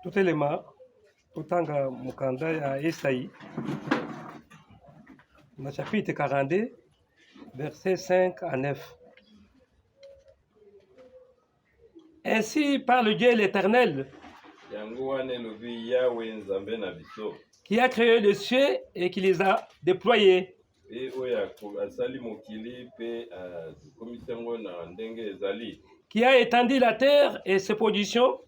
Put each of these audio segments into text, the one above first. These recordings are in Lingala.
Tutelema tutanga mukanda ya Esaïe na chapitre 42 versets 5 à 9. Ainsi parle Dieu l'Éternel, qui a créé les cieux et qui les a déployés, qui a étendu la terre et ses productions,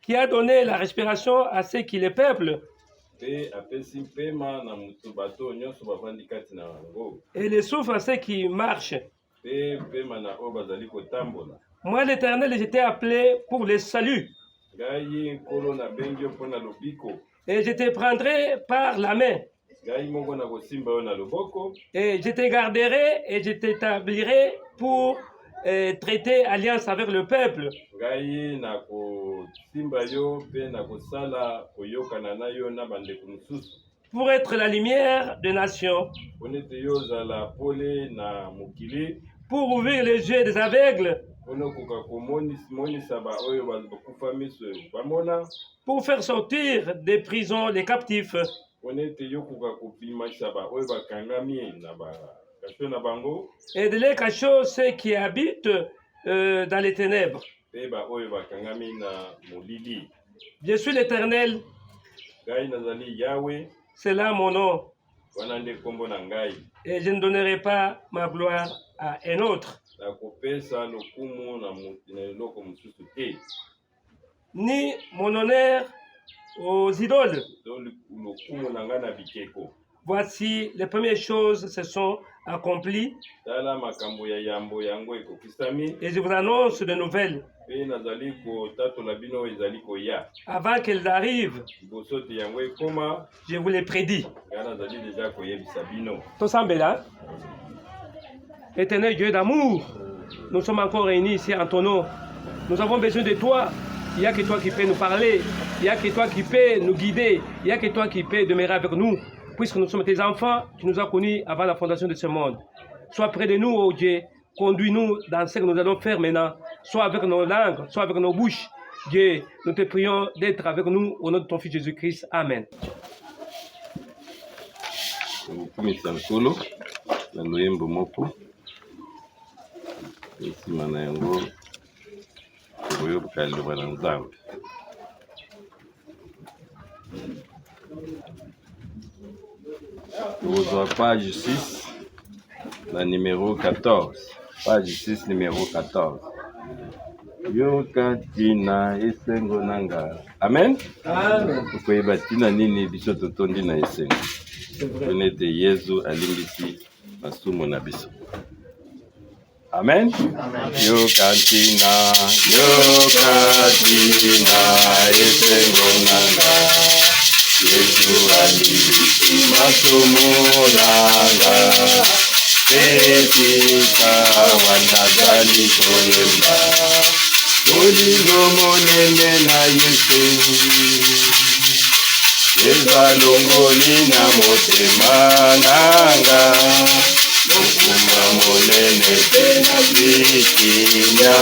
qui a donné la respiration à ceux qui les peuplent, et le souffle à ceux qui marchent. Moi, l'Éternel, j'étais appelé pour le salut, et je te prendrai par la main, et je te garderai et je t'établirai pour traiter alliance avec le peuple, pour être la lumière des nations, pour ouvrir les yeux des aveugles, pour faire sortir des prisons les captifs, et de les cacher ceux qui habitent dans les ténèbres. Je suis l'Éternel, c'est là mon nom, et je ne donnerai pas ma gloire à un autre, ni mon honneur aux idoles. Voici, les premières choses se sont accomplies, et je vous annonce de nouvelles avant qu'elles arrivent. Je vous les prédis. Tosambela, Éternel Dieu d'amour, nous sommes encore réunis ici en ton nom. Nous avons besoin de toi. Il n'y a que toi qui peux nous parler. Il n'y a que toi qui peux nous guider. Il n'y a que toi qui peux demeurer avec nous, puisque nous sommes tes enfants. Tu nous as connus avant la fondation de ce monde. Sois près de nous, ô Dieu. Conduis-nous dans ce que nous allons faire maintenant. Soit avec nos langues, soit avec nos bouches. Dieu, nous te prions d'être avec nous au nom de ton Fils Jésus-Christ. Amen. Page 6, la numéro 14. Page 6, numéro 14. Yokatina esengo nanga. Amen. Amen. Ukweba tina nini biso totondi na esengo. Tunete Yesu alimbisi masumo na biso. Amen. Yokatina esengo nanga. Yesu alimbisi masumo nanga. Etika wanazali koyemba. Olingo monene na Yesu. Ezalongoli na motema nanga. Mokuma monene pena bikinya.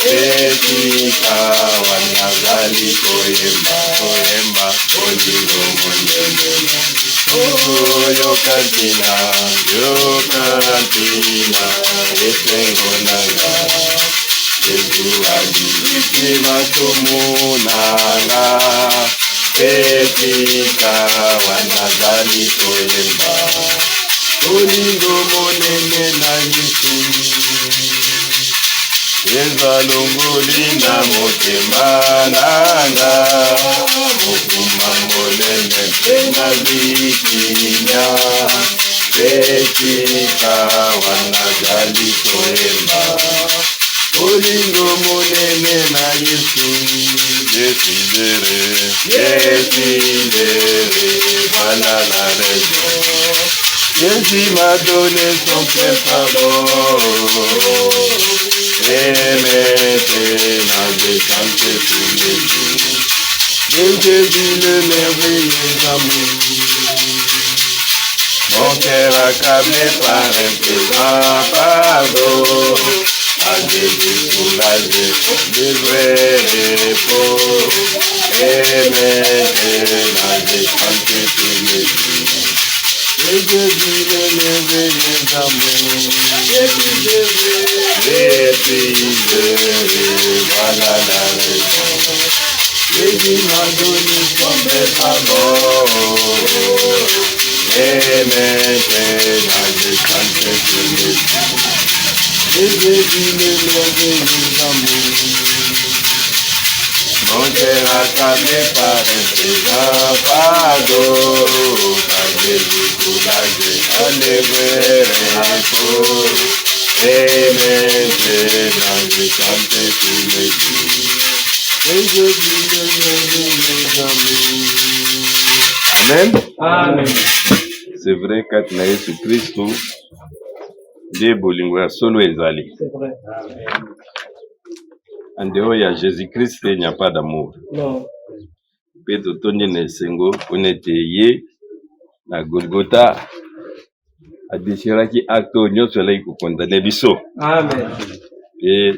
Etika wanazali koyemba. Olingo monene na Yokatina esengo nanga. Yesu alimbisi masumo nanga. Etika wanazali koyemba. Olingo monene na Yesu. Ezalongoli na motema nanga. Mokuma monene pena bikinya. Etika wanazali koyemba. Olingo monene na Yesu. Yesidere, voilà la raison. Jésus m'a donné son plein pardon. Et maintenant je chante tous les jours de Jésus le merveilleux amour. Mon cœur accablé par un présent pardon. À Jésus pour la le vrai repos. Et maintenant je chante tous les jours. Et je vis le merveilleux amour. Et puis voilà la raison. Jésus m'a donné son bel amour. Et maintenant je chante tous les jours. Et je vis le merveilleux amour. Mon cœur accabé par un présent fardeau, car Jésus courageux enlève repos. Et maintenant je chante tous les jours. Et je vis le merveilleux amour. Amen. Amen. C'est vrai que na Yesu Kristo nde bolingo ya solo ezali. C'est vrai. En dehors ya Jésus-Christ, il n'y a pas d'amour. Non. Peto tondi na esengo onete ye na Golgotha adeshiraki acte nyonso elai kokondane biso. Amen. Et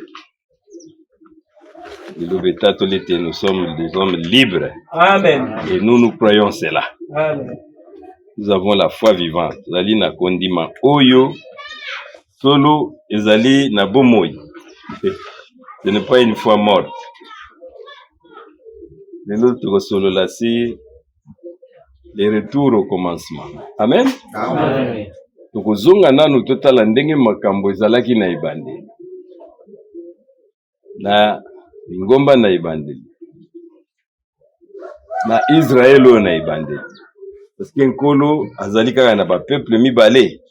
nous sommes des hommes libres. Amen. Et nous croyons cela. Amen. Nous avons la foi vivante. Ezali na kondima oyo solo ezali na bomoi. Ce n'est pas une foi morte. L'autre solo là, c'est le retour au commencement. Amen. Amen. Donc zonga nanu totala ndenge makambo ezalaki na ebandeli. Na ngomba na ebandeli. Na Israël na ebandeli. Parce que nkolo azali kaka na ba peuple mibale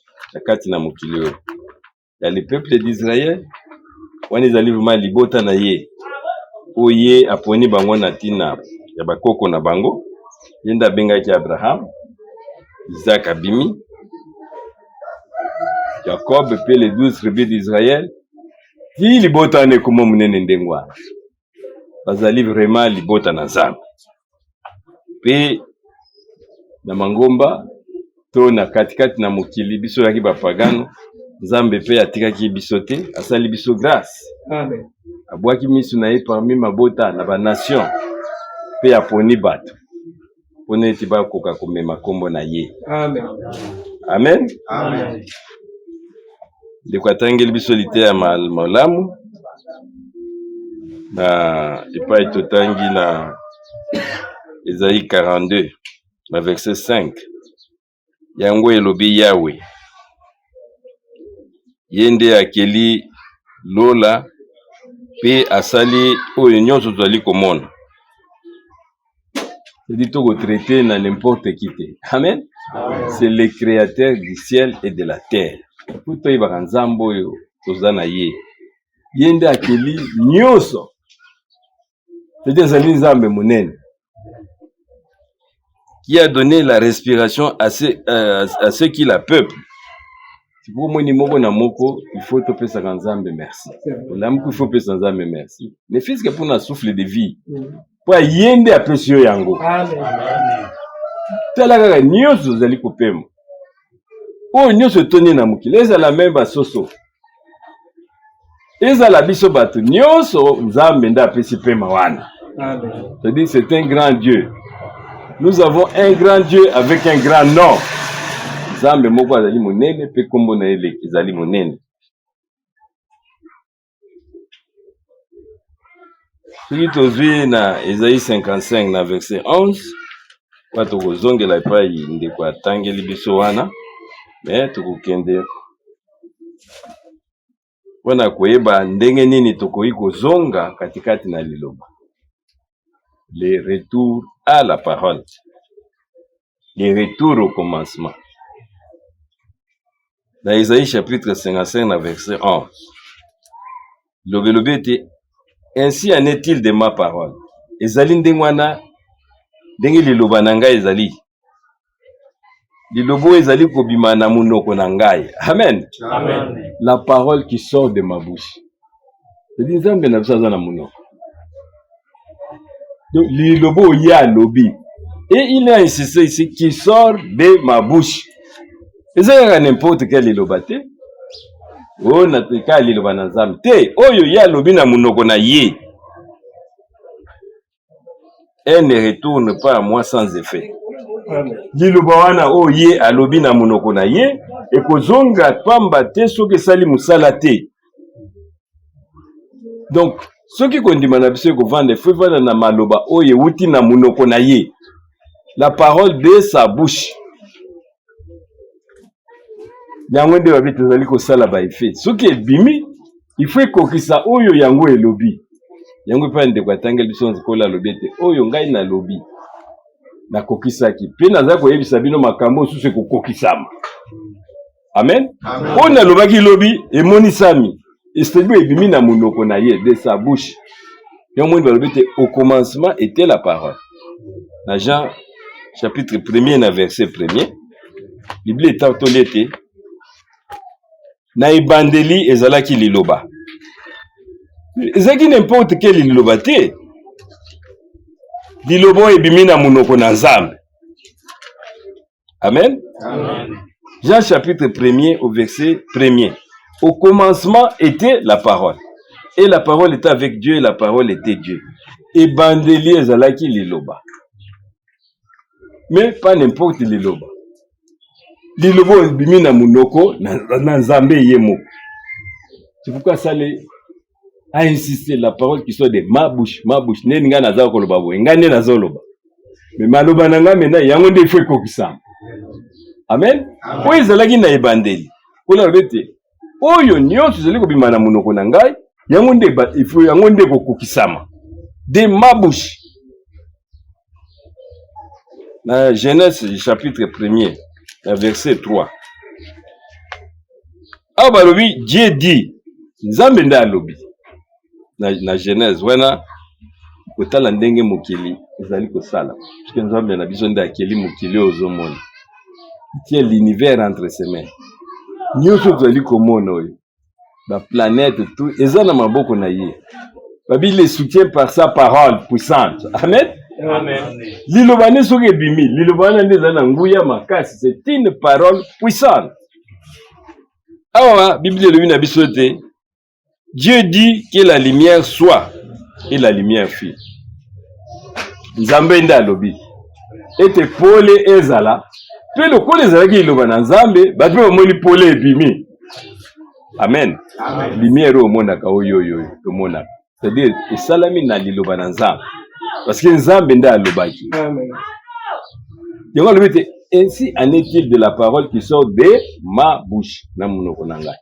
kati na mokili oyo. Ya le peuple d'Israël wana ezali vraiment libota na ye. Oye aponi bango na tina ya bakoko na bango. Yenda bengaki Abraham, Isaac abimi, Jacob pe les 12 tribus d'Israël. Ti libota ne kuma munene ndengwa. Bazali vraiment libota na Nzambe. Pe na mangomba to na katikati na mokili biso yaki bapagano Nzambe pe atikaki biso te asali biso grâce. Amen. Abwaki misu na ye parmi mabota na ba nation pe aponi bato pona eti bakoka komema kombo na ye. Amen. Amen. Amen. Ndeko atangeli biso lite ya malamu na epai totangi na Esaïe 42 na verset 5. Yango elobi Yawe yende akeli lola pe asali oyo nyonso tozali komona. C'est-à-dire to traiter na n'importe qui te. Amen. C'est le créateur du ciel et de la terre. Pour toi ibaka nzambo oyo tozana ye. Yende akeli nyonso. C'est-à-dire zali nzambe munene. Qui a donné la respiration à ceux qui la peuplent. Si vous moni moko na moko, il faut te pesa nzambe merci. L'âme qu'il faut pesa nzambe merci. Ne fils que pour na souffle de vie. Pour yende apesio yango. Amen. Tala kaka nyonso zali kopema. O nyonso toni na mokili ezala memba soso. Ezala biso bato nyonso nzambe nda apesi pema wana. Amen. C'est-à-dire c'est un grand Dieu. Nous avons un grand Dieu avec un grand nom. Nzambe moko azali monene pe kombo na ele ezali monene. Soki tozwi na Esaïe 55 na verset 11, pa tokozongela epai ndeko atangeli biso wana, mais tokokende wana koyeba ndenge nini tokoki kozonga katikati na liloba. Le retour à la parole. Le retour au commencement. Dans Isaïe chapitre 55, verset 11. Lobé était ainsi en est-il de ma parole. Ezali ndengwana ndenge liloba na ngai ezali. Lilobo ezali kobima na munoko na ngai. Amen. Amen. La parole qui sort de ma bouche. C'est-à-dire nzambe na biso aza na munoko. Donc lilobo ya lobi. Et il a insisté ici qui sort de ma bouche. Et ça n'importe quel liloba te. o na tika liloba na Nzambe te oyo ya lobi na munoko na ye. Elle ne retourne pas à moi sans effet. Liloba wana o ye alobi na munoko na ye ekozonga pamba te soki esali musala te. Donc soki kondima na biso ekovanda faut vanda na maloba oyo euti na munoko na ye. La parole de sa bouche. Yango nde babi tozali kosala ba effet. Soki ebimi il faut ekokisa oyo yango elobi. Yango pa ndeko atangeli biso nzikola lobi te oyo ngai na lobi na kokisaki pe naza koyebisa bino makambo susu ekokokisama. Amen. Oyo nalobaki lobi emonisami estebi ebimi na munoko na ye de sa bouche. Yango moni balobi te au commencement était la parole. Na Jean chapitre 1er na verset 1er Bible etatoli ete na ebandeli ezalaki liloba. Ezalaki n'importe quel liloba te. Liloba ebimi na munoko na Nzambe. Amen. Amen. Jean chapitre 1er au verset 1er. Au commencement était la parole. Et la parole était avec Dieu et la parole était Dieu. Ebandeli ezalaki liloba. Mais pas n'importe liloba. Liloba ebimi na munoko na Nzambe yemo. C'est pourquoi ça a insisté la parole qui soit de ma bouche. Ne nga naza koloba bo, nga ne naza loba. Mais maloba nanga mena yango nde faut kokisama. Amen. Po ezalaki na ebandeli. Ola lobete. Oyo nyonso zali kobima na munoko na ngai, yango nde il faut yango nde kokisama. De ma bouche. Na Genèse chapitre 1er, verset 3. Ah balobi Dieu dit, Nzambe nda alobi. Na Genèse wana kotala ndenge mokili ezali kosala. Parce que Nzambe na biso nda akeli mokili ozomona. Il tient l'univers entre ses mains. Nyonso tozali komona oyo. La planète tout eza na maboko na ye. Babi le soutient par sa parole puissante. Amen. Amen. Liloba ne soki ebimi, liloba na ndeza na nguya makasi, c'est une parole puissante. Awa Bible elobi na biso te Dieu dit que la lumière soit et la lumière fut. Nzambe nda alobi. Ete pole ezala. Pe lokola ezalaki iloba na Nzambe, bato bamoni pole ebimi. Amen. Amen. Lumière au monaka oyo tomonaka. C'est-à-dire esalami na liloba na Nzambe. Parce que Nzambe nda alobaki. Amen. Yango alobi te ainsi en est-il de la parole qui sort de ma bouche na munoko na ngai.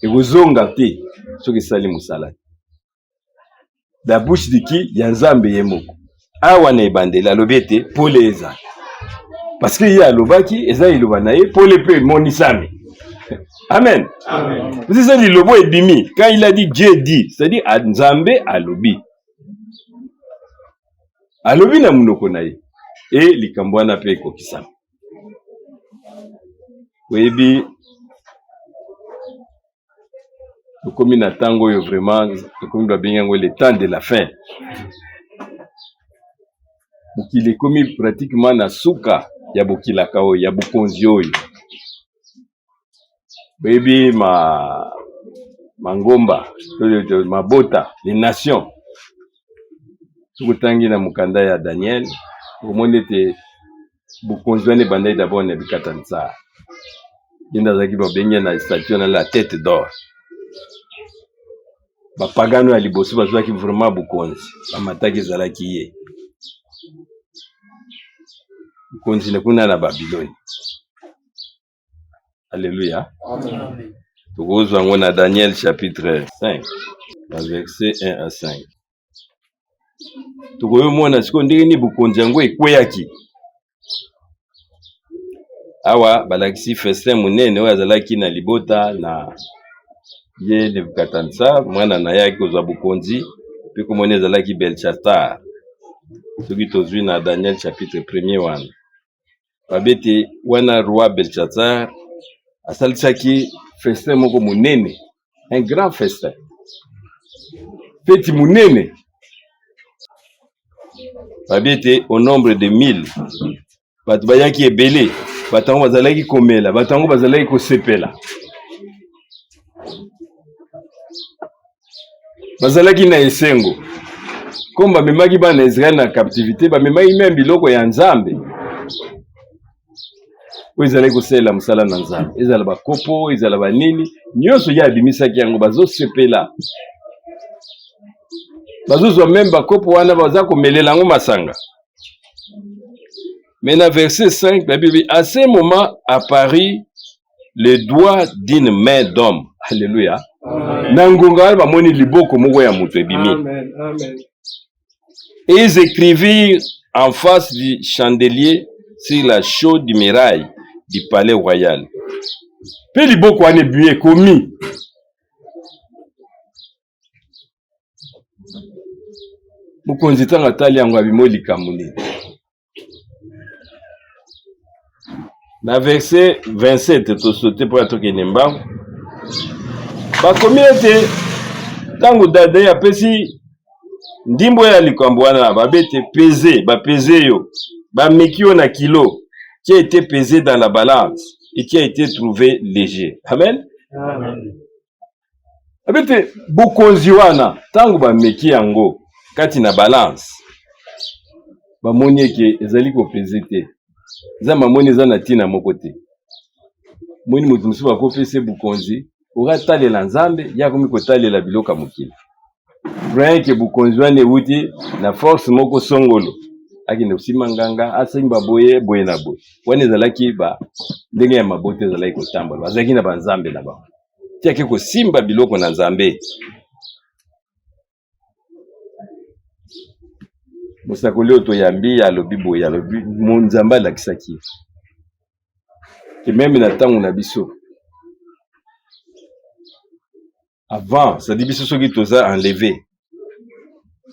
Ekozonga te soki sali musala. La bouche de qui ya Nzambe yemoko. Awa na ebandela alobi te pole eza. Parce que ya alobaki eza iloba na ye pole pe monisami. Amen. Amen. C'est ça dit lobo ebimi. Quand il a dit Dieu dit, c'est-à-dire Nzambe alobi. Alobi na munoko na ye. Et likambo wana pe kokisama. Webi comme na tango yo vraiment comme doit bien le temps de la fin. Bukile komi pratiquement na suka ya bukila kao ya bukonzi oyo. Webi mangomba mabota les nations. Sukutangi na mukanda ya Daniel omone te bukonzi wane bandai d'abord na bikatansa. Inda zaki babenya na statue na la tête d'or. Bapagano ya liboso bazwaki vraiment bukonzi. Bamataki zalaki ye. Bukonzi na kuna na Babylone. Alléluia. Amen. Tukozwa ngo na Daniel chapitre 5, verset 1 à 5. Tukoyo mona siko ndenge ni bukonzi yango ekweyaki. Awa balakisi festin munene oyo azalaki na libota na ye Nebukadneza mwana na yaki kozwa bukonzi pe komona ezalaki Belshazzar. Soki tozwi na Daniel chapitre 1er wana. Babete wana roi Belshazzar asalisaki festin moko munene, un grand festin. Feti munene. Babete au nombre de 1000. Bato bayaki ebele, batango bazalaki komela, batango bazalaki kosepela. bazalaki na esengo comme bamemaki bana Israël na captivité, bamemaki même biloko ya Nzambe oyo ezalaki kosalela mosala na Nzambe, ezala bakopo, ezala banini, nyonso ye abimisaki yango, bazosepela, bazozwa même bakopo wana baza komelela yango masanga. Mais dans verset 5, la Bible dit, à ce moment apparut le doigt d'une main d'homme. Alléluia. Nangonga bamoni liboko moko ya mutu ebimi. Amen. Amen. Et ils écrivirent en face du chandelier sur la chaude du muraille du palais royal. Puis liboko wana ebimi ekomi. Mokonzi tanga tali yango abimo likambo nini. Na verset 27, to sauté pour atoke nembango. Bakomi ete tango dada ya pesi ndimbo ya likambo wana babete pesé, ba pesé yo, ba meki yo na kilo qui a été pesé dans la balance et qui a été trouvé léger. Amen. Amen. Abete bokonzi wana tango ba meki yango kati na balance. Ba moni eke ezali ko pesé te. Zama moni za na tina moko te. Moni mutu musu ba ko pese bokonzi, ora talela Nzambe ya komi ko talela biloka mokili. Rien que bokonzi wana ewuti na force moko songolo. Akinde usima nganga asimba boye boye na boye. Wana ezalaki ba ndenge ya mabote ezalaki kotambola. Bazalaki na banzambe na ba. Tiake ko simba biloko na Nzambe. Musakoli oto yambi ya lobi boye ya lobi monzamba lakisaki. Et même na tango na biso. Avant, ça dit biso soki toza enlevé.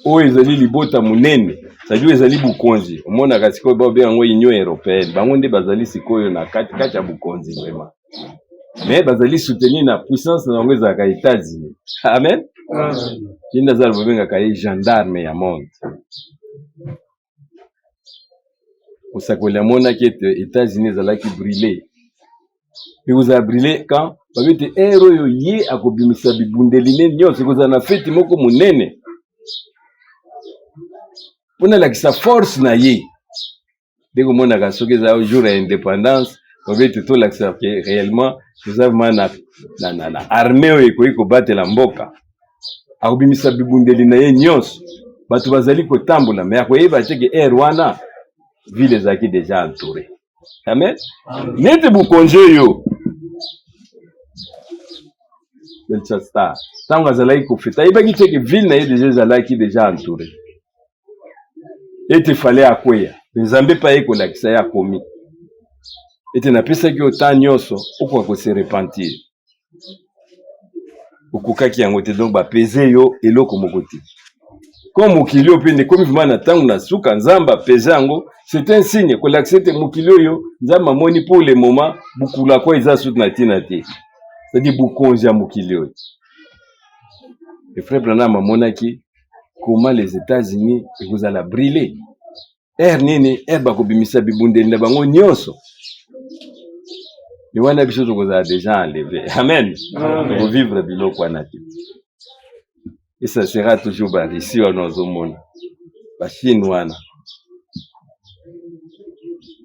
O ezali libota munene, ça dit ezali bukonzi. Omona kasiko ba be yango Union européenne. Bango nde bazali sikoyo na kati ya bukonzi vraiment. Mais bazali soutenir na puissance na ngo za ka États-Unis. Amen. Amen. Kinda za bobenga ka gendarme ya monde. Osakoli amona ki États-Unis zalaki brûler. Et vous avez brûlé quand babete ero yo ye akobimisa bibundeli ne nyonso koza na feti moko munene. Pona la sa force na ye. Dès mona ka soki za jour ya indépendance, babete to la que réellement nous avons na armée oyo ko batela mboka. Akobimisa bibundeli na ye nyonso. Batu bazali ko tambola mais akoyeba teke wana ville zaki déjà entouré. Amen. Nete bukonje yo. Belchasta. Tango azalaki kofeta. Ibaki teke ville na ye déjà entouré. Ete fallait akweya. Nzambe pa ye kolakisa ya komi. Ete napesaki otan nyonso okwa ko se repentir. Okukaki yango te donc ba peser yo eloko moko te. Comme mokilio pende comme vima na tango na suka Nzamba peser yango, c'est un signe que l'accepte mokilio yo Nzamba moni pour le moment bukula kwa iza sut na tina te. C'est-à-dire bukonzi ya mokilio. Le frère Branham monaki comment les États-Unis vous allez brûler. Nini bako bimisa bibundeli na bango nyonso. Ni wana biso to koza déjà enlevé. Amen. Pour vivre biloko wana te. Et ça sera toujours ici au Nozomona. Ba Chine wana.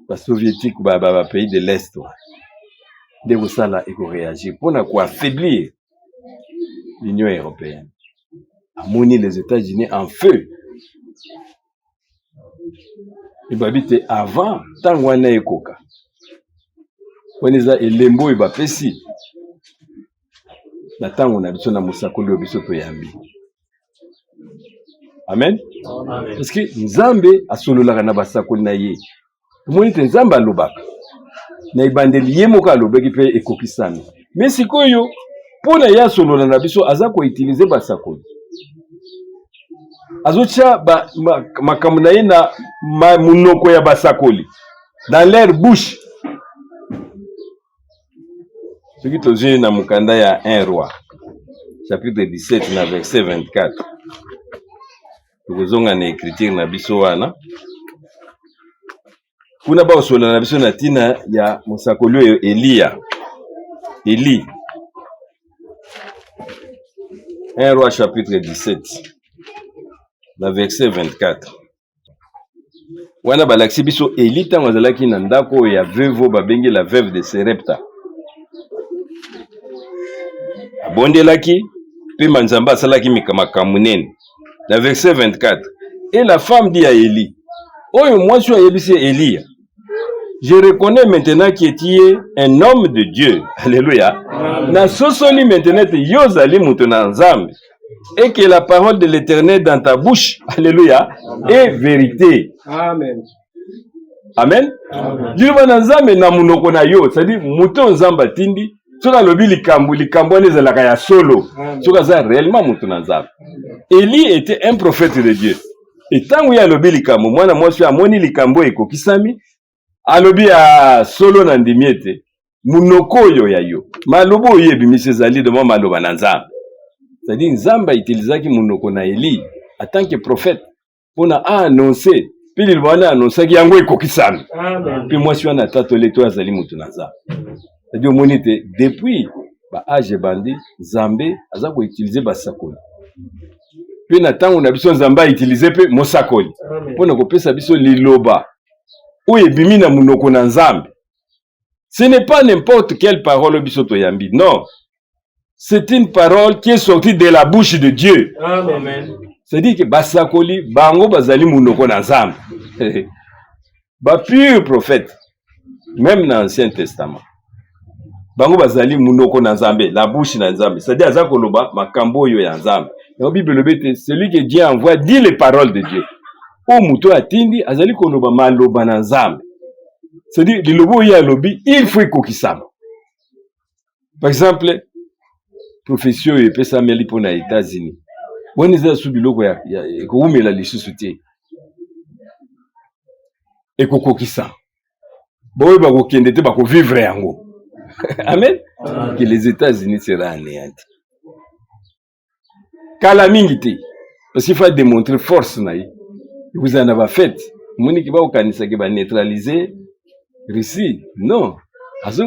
Ba soviétique ba pays de l'Est. De vous ça là, il faut réagir. Pour quoi affaiblir l'Union européenne. Amoni les États-Unis en feu. Et babite avant, tant wana ekoka. Waniza elembo iba pesi. Na tango na biso na musakoli obiso to yambi. Amen. Amen. Parce que Nzambe asololaka na basakoli na ye. Moni te Nzambe alobaka. Na ibandeli ye moko alobaki pe ekokisana. Mais sikoyo pona ya solola na biso aza ko utiliser basakoli. Azocha makambo na ye na munoko ya basakoli dans leur bouche. Ce qui tozui na mukanda ya 1 roi chapitre 17 na verset 24. Tukozonga na écriture na biso wana. Kuna ba osola na biso na tina ya musakoli oyo Eli. 1 Roi chapitre 17, na verset 24. Wana balakisi biso Eli ntango azalaki na ndako ya veuve babengi la veuve de Serepta. Abondelaki pe manzamba asalaki makambo munene. Na verset 24. Et la femme dit à Eli, oyo mwasi ayebisi Elia, je reconnais maintenant que tu es un homme de Dieu. Alléluia. Na sosoli maintenant te yozali mutu na nzambe. Et que la parole de l'Éternel dans ta bouche, alléluia, est vérité. Amen. Amen. Dieu va na nzambe na munoko na yo, c'est-à-dire muto nzamba tindi, soka lobi likambo ezalaka ya solo. Soka za réellement mutu na nzambe. Élie était un prophète de Dieu. Et tant ya lobi likambo, mwana mwasi amoni likambo ekokisami, alobi ya solo na ndimiete, munoko oyo ya yo. Malobo oyo ebimisi ezali de maloba na nzambe. C'est-à-dire nzamba utilizaki munoko na Eli en tant que prophète pour annoncer. Puis il va annoncer qu'il y a un ekokisami. Puis moi je suis en atatole to azali mutu na nzamba. C'est-à-dire monite depuis ba age bandi Nzambe aza ko utiliser basakoli. Puis na tango na biso Nzamba utiliser pe mosakoli. Pona ko pesa biso liloba. Ou ebimi na munoko na Nzambe. Ce n'est pas n'importe quelle parole biso to yambi. Non. C'est une parole qui est sortie de la bouche de Dieu. Amen. C'est-à-dire que basakoli bango bazali munoko na Nzambe. Ba pur prophète. Même dans l'Ancien Testament. Bango bazali munoko na Nzambe, la bouche na Nzambe. C'est-à-dire azakoloba makambo yo ya Nzambe. Dans la Bible le celui que Dieu envoie dit les paroles de Dieu. O muto atindi azali koloba maloba na Nzambe. C'est-à-dire lilobo ya lobi il faut kokisama. Par exemple, profession epesa meli pona États-Unis. Woni za su biloko ya ekoumela lisusu te. Ekokokisa. Boye ba kokende te ba ko vivre yango. Amen. Que les États-Unis seraient anéantis. Calamité. Parce qu'il faut démontrer force. Vous en avez fait. Moni qui va au Kanisa qui va neutraliser Russie. Non. Azo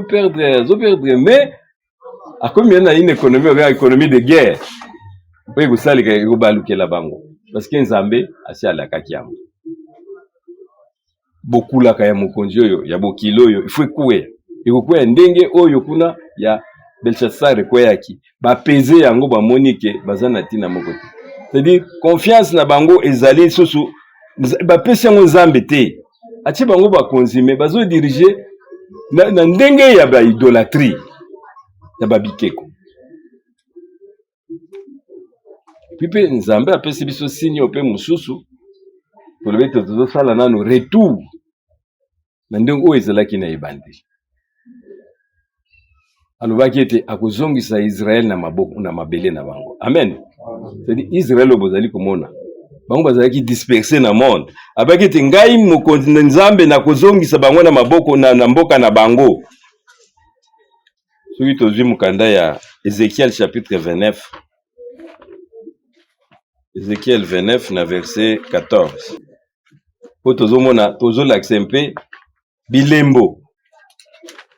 perdre. Mais à combien il y a une économie de guerre? Oui, vous savez que vous baluke la bango. Parce que Nzambe asi ala kakiam. Beaucoup la kaya mokonjo yo, ya bokilo yo, il faut couer. Ikokuwa ndenge oyo kuna ya Belshazzar kweyaki ba peze yango ba monike bazana tina moko. C'est-à-dire confiance na bango ezali susu ba pese yango Nzambe te. Ati bango ba konzime bazo diriger na ndenge ya ba idolâtrie ya ba bikeko. Pipe Nzambe apesi biso sinyo pe mususu pour le mettre tout ça là nano retour. Na ndenge oyo ezalaki na ebandi. Alobaki ete akozongisa Israël na maboko na mabele na bango. Amen. C'est-à-dire Israël obozali komona. Bango bazalaki dispersé na monde. Abaki ete ngai mokonzi Nzambe na kozongisa bango na maboko na mboka na bango. Soki tozwi mukanda ya Ézéchiel chapitre 29. Ézéchiel 29 na verset 14. Po tozomona tozolakisa mpe bilembo.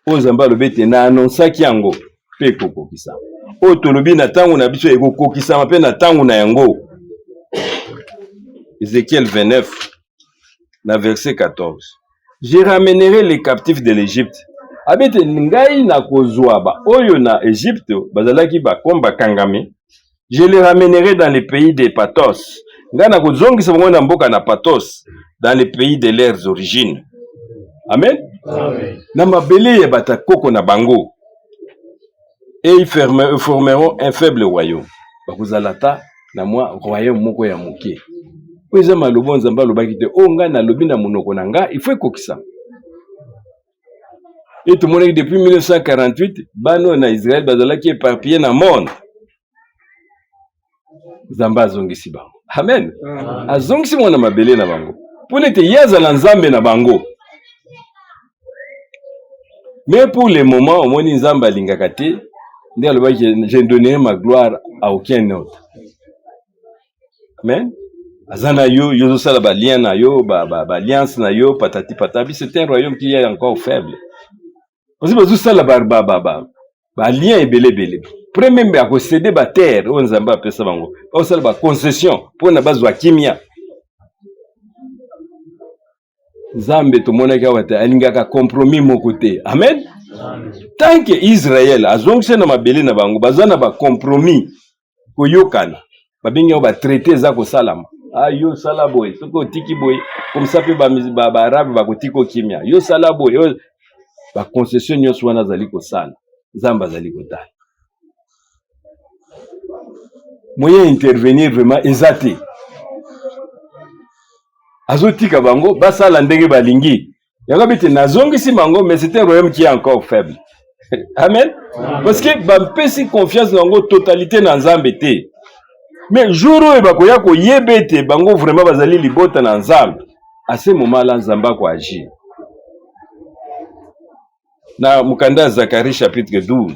Ozamba lobete na annonsaki yango pe kokokisa. O tolobi na tangu na biso ekokokisa mape na tangu na yango. Ézéchiel 29 na verset 14. Je ramènerai les captifs de l'Égypte. Abete ngai na kozwa ba oyo na Égypte bazalaki ba komba kangame. Je les ramènerai dans les pays des Pathos. Ngai na kozongisa bango na mboka na Pathos dans les pays de leurs origines. Amen. Amen. Na mabele ya batakoko na bango. Et ils formeront un faible royaume. Bakuzalata na mwa royaume moko ya moke. Oza malobo Nzamba lobaki te onga na lobi na monoko na nga, il faut ekokisa. Et tout le monde depuis 1948, bano na Israël bazalaki éparpillé na monde. Nzamba azongisi bango. Amen. Azongisi mwana mabele na bango. Pone te yazala Nzambe na bango. Mais pour le moment, au moins Nzamba lingaka te, je ne donnerai ma gloire à aucun autre. Amen. Azana yo, yo sala ba lien na yo, ba alliance na yo, patati patabi, c'est un royaume qui est encore faible. Parce que tout ça la ba lien ebele. Premier mbe akosede ba terre o nzamba apesa bango. O sala ba concession pour na bazwa kimia. Nzambe tomonaki awa te alingaka compromis moko te. Amen. Tant que Israël azongise na mabele na bango bazwa na ba compromis koyokana. Babengi ba traité za ko salama. Yo sala boy soko tiki boy comme ça pe ba arabe ba kotiko kimia. Yo sala boy yo ba concession nyonso wana zali ko sala. Nzamba zali ko tala. Moyen intervenir vraiment ezate. Azotika bango basala ndenge balingi. Yanga bite nazongisi bango mais c'est un royaume qui est encore faible. Amen. Parce que bampesi confiance nango totalité na Nzambe te. Mais jour où bakoya ko yebete bango vraiment bazali libota na Nzambe. À ce moment là Nzamba ko agir. Na mukanda Zacharie chapitre 12.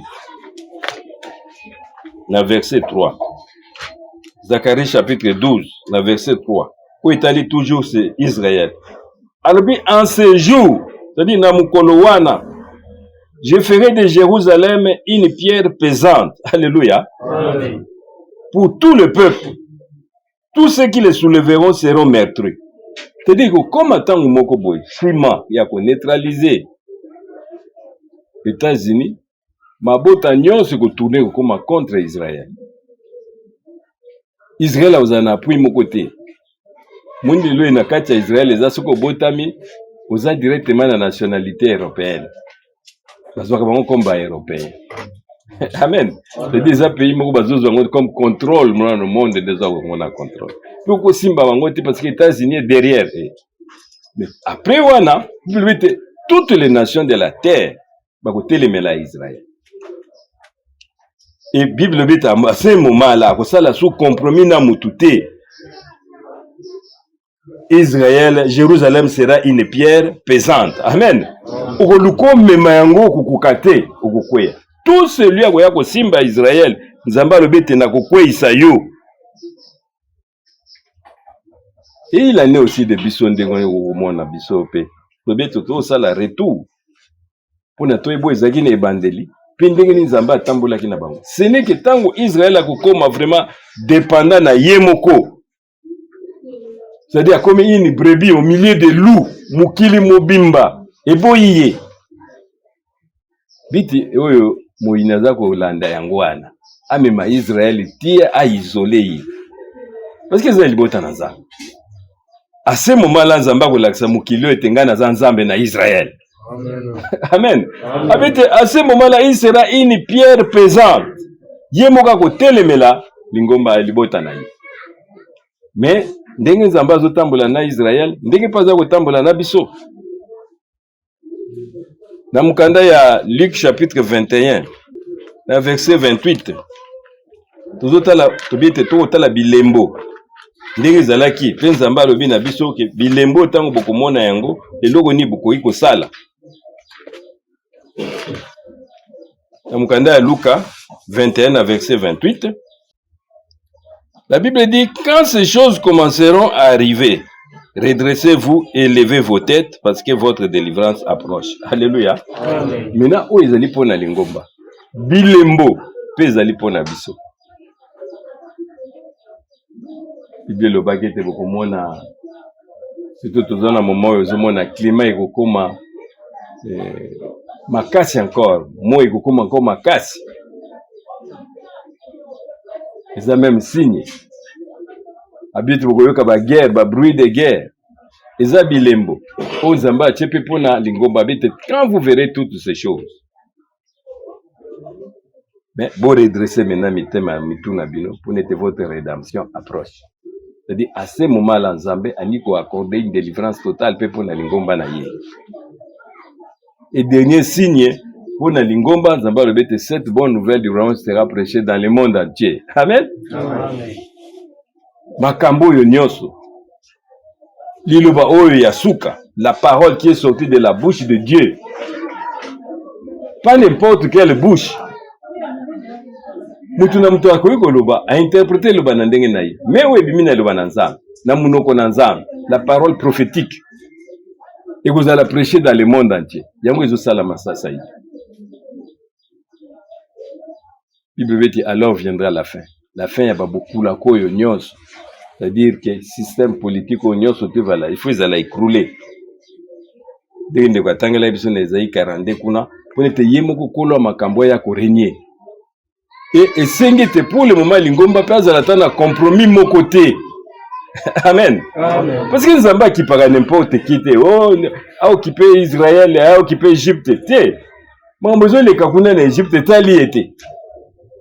Na verset 3. Zacharie chapitre 12, na verset 3. Où est allé toujours c'est Israël. Alors en ce jour, c'est-à-dire na mukolo wana, je ferai de Jérusalem une pierre pesante. Alléluia. Amen. Pour tout le peuple. Tous ceux qui les soulèveront seront meurtris. C'est-à-dire que comme attend moko boy, ciment, il y a qu'on neutraliser les États-Unis, mabota nyonso ko tourner comme contre Israël. Israël a un appui mon côté. Mundi lo na kati ya Israël eza soko botami oza directement na nationalité européenne. Parce que bango comme ba européen. Amen. C'est des pays moko bazozo ngo comme contrôle dans le monde des on a contrôle. Pourquoi simba bango te parce que les États-Unis est derrière. Mais après wana, toutes les nations de la terre bako telemela Israël. Et Bible dit à ce moment-là, que ça la sous compromis na mutute. Israël, Jérusalem sera une pierre pesante. Amen. Okoluko memayango kukukate okukweya. Tout celui akoya ko simba Israël, nzamba lobete na kokweisa yo. Et il en est aussi de biso ndengo mona biso pe. Lobete to sala retour. Pona to ebo ezaki na ebandeli. Pendenge nzamba tambola kina bango. Ce n'est que tango Israël a kokoma vraiment dépendant na yemoko. C'est-à-dire comme une brebis au milieu de loups, mukili mobimba, eboyiye. Biti oyo moinaza ko landa yango wana. Amema Israël tia a isolé. Parce que Israël bota na Nzambe. À ce moment-là Nzamba ko lakisa mukili etengana za Nzambe na Israël. Amen. Amen. À ce moment-là, il sera une pierre pesante. Yemoka ko telemela lingomba libota na ye. Mais ndenge Nzamba zotambola na Israël, ndenge paza ko tambola na biso. Na mukanda ya Luc chapitre 21, na verset 28. Tozotala tobite to tala bilembo. Ndenge zalaki pe Nzamba lobi na biso ke bilembo tango bokomona yango eloko ni bokoyi ko sala. Dans Mukanda Luca 21 verset 28, la Bible dit, quand ces choses commenceront à arriver, redressez-vous et levez vos têtes parce que votre délivrance approche. Alléluia. Amen. Maintenant, où ils allaient pour la lingomba? Bilembo, ils allaient pour la biso. Bible le baguette beaucoup moins surtout dans un moment où le climat est comme makasi encore, moi il comme encore makasi. C'est même signe. Habite beaucoup ka ba guerre, ba bruit de guerre. Eza bilembo. O Nzamba tchepe pona lingomba bite quand vous verrez toutes ces choses. Mais bon redresser maintenant mitema mituna bino pour que votre rédemption approche. C'est-à-dire à ce moment-là Nzambe aniko accorder une délivrance totale pour na lingomba na ye. Et dernier signe, pour la lingomba, Nzamba le bête, cette bonne nouvelle du royaume sera prêchée dans le monde entier. Amen. Amen. Makambo yonyoso. Liloba oyo yasuka, la parole qui est sortie de la bouche de Dieu. Pas n'importe quelle bouche. Mutuna mutu akoyiko loba a interpréter loba na ndenge na ye. Mais we bimina loba na Nzambe, na munoko na Nzambe, la parole prophétique. Et vous allez prêcher dans le monde entier. Yango ezo sala masasa yi. Bible dit alors viendra la fin. La fin ya beaucoup la koyo nyonso. C'est-à-dire que système politique au nyonso te vala, il faut ils allaient écrouler. Dende kwa tangela biso na Esaïe 42 kuna, pone te yemoko kolo makambo ya ko régner. Et sengete pour le moment lingomba pas à la compromis mon côté. Amen. Amen. Parce que Zamba qui parle n'importe qui te a occupé Israël, a occupé Égypte. Mon besoin les kakuna en Égypte tali était.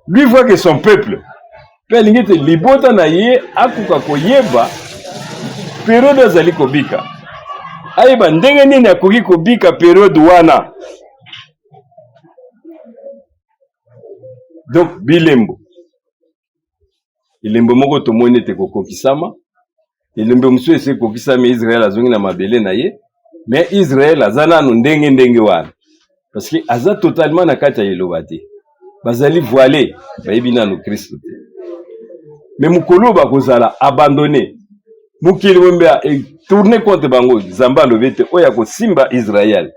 Lui voit que son peuple peut l'ingete libota na ye akuka koyeba période azali kobika. Ayeba ndenge nini akoki kobika période wana. Donc bilembo. Ilembo moko tomoni te kokokisama. Ilembo musu ese kokisama Israël azongi na mabele na ye. Mais Israël azana no ndenge wana. Parce que aza totalement na kati ya yeloba te. Bazali voilé, bayebi na no Christ te. Mais mukolo bakozala abandonné. Mukili wembea tourner contre bango Zamba lobete oya ko simba Israël.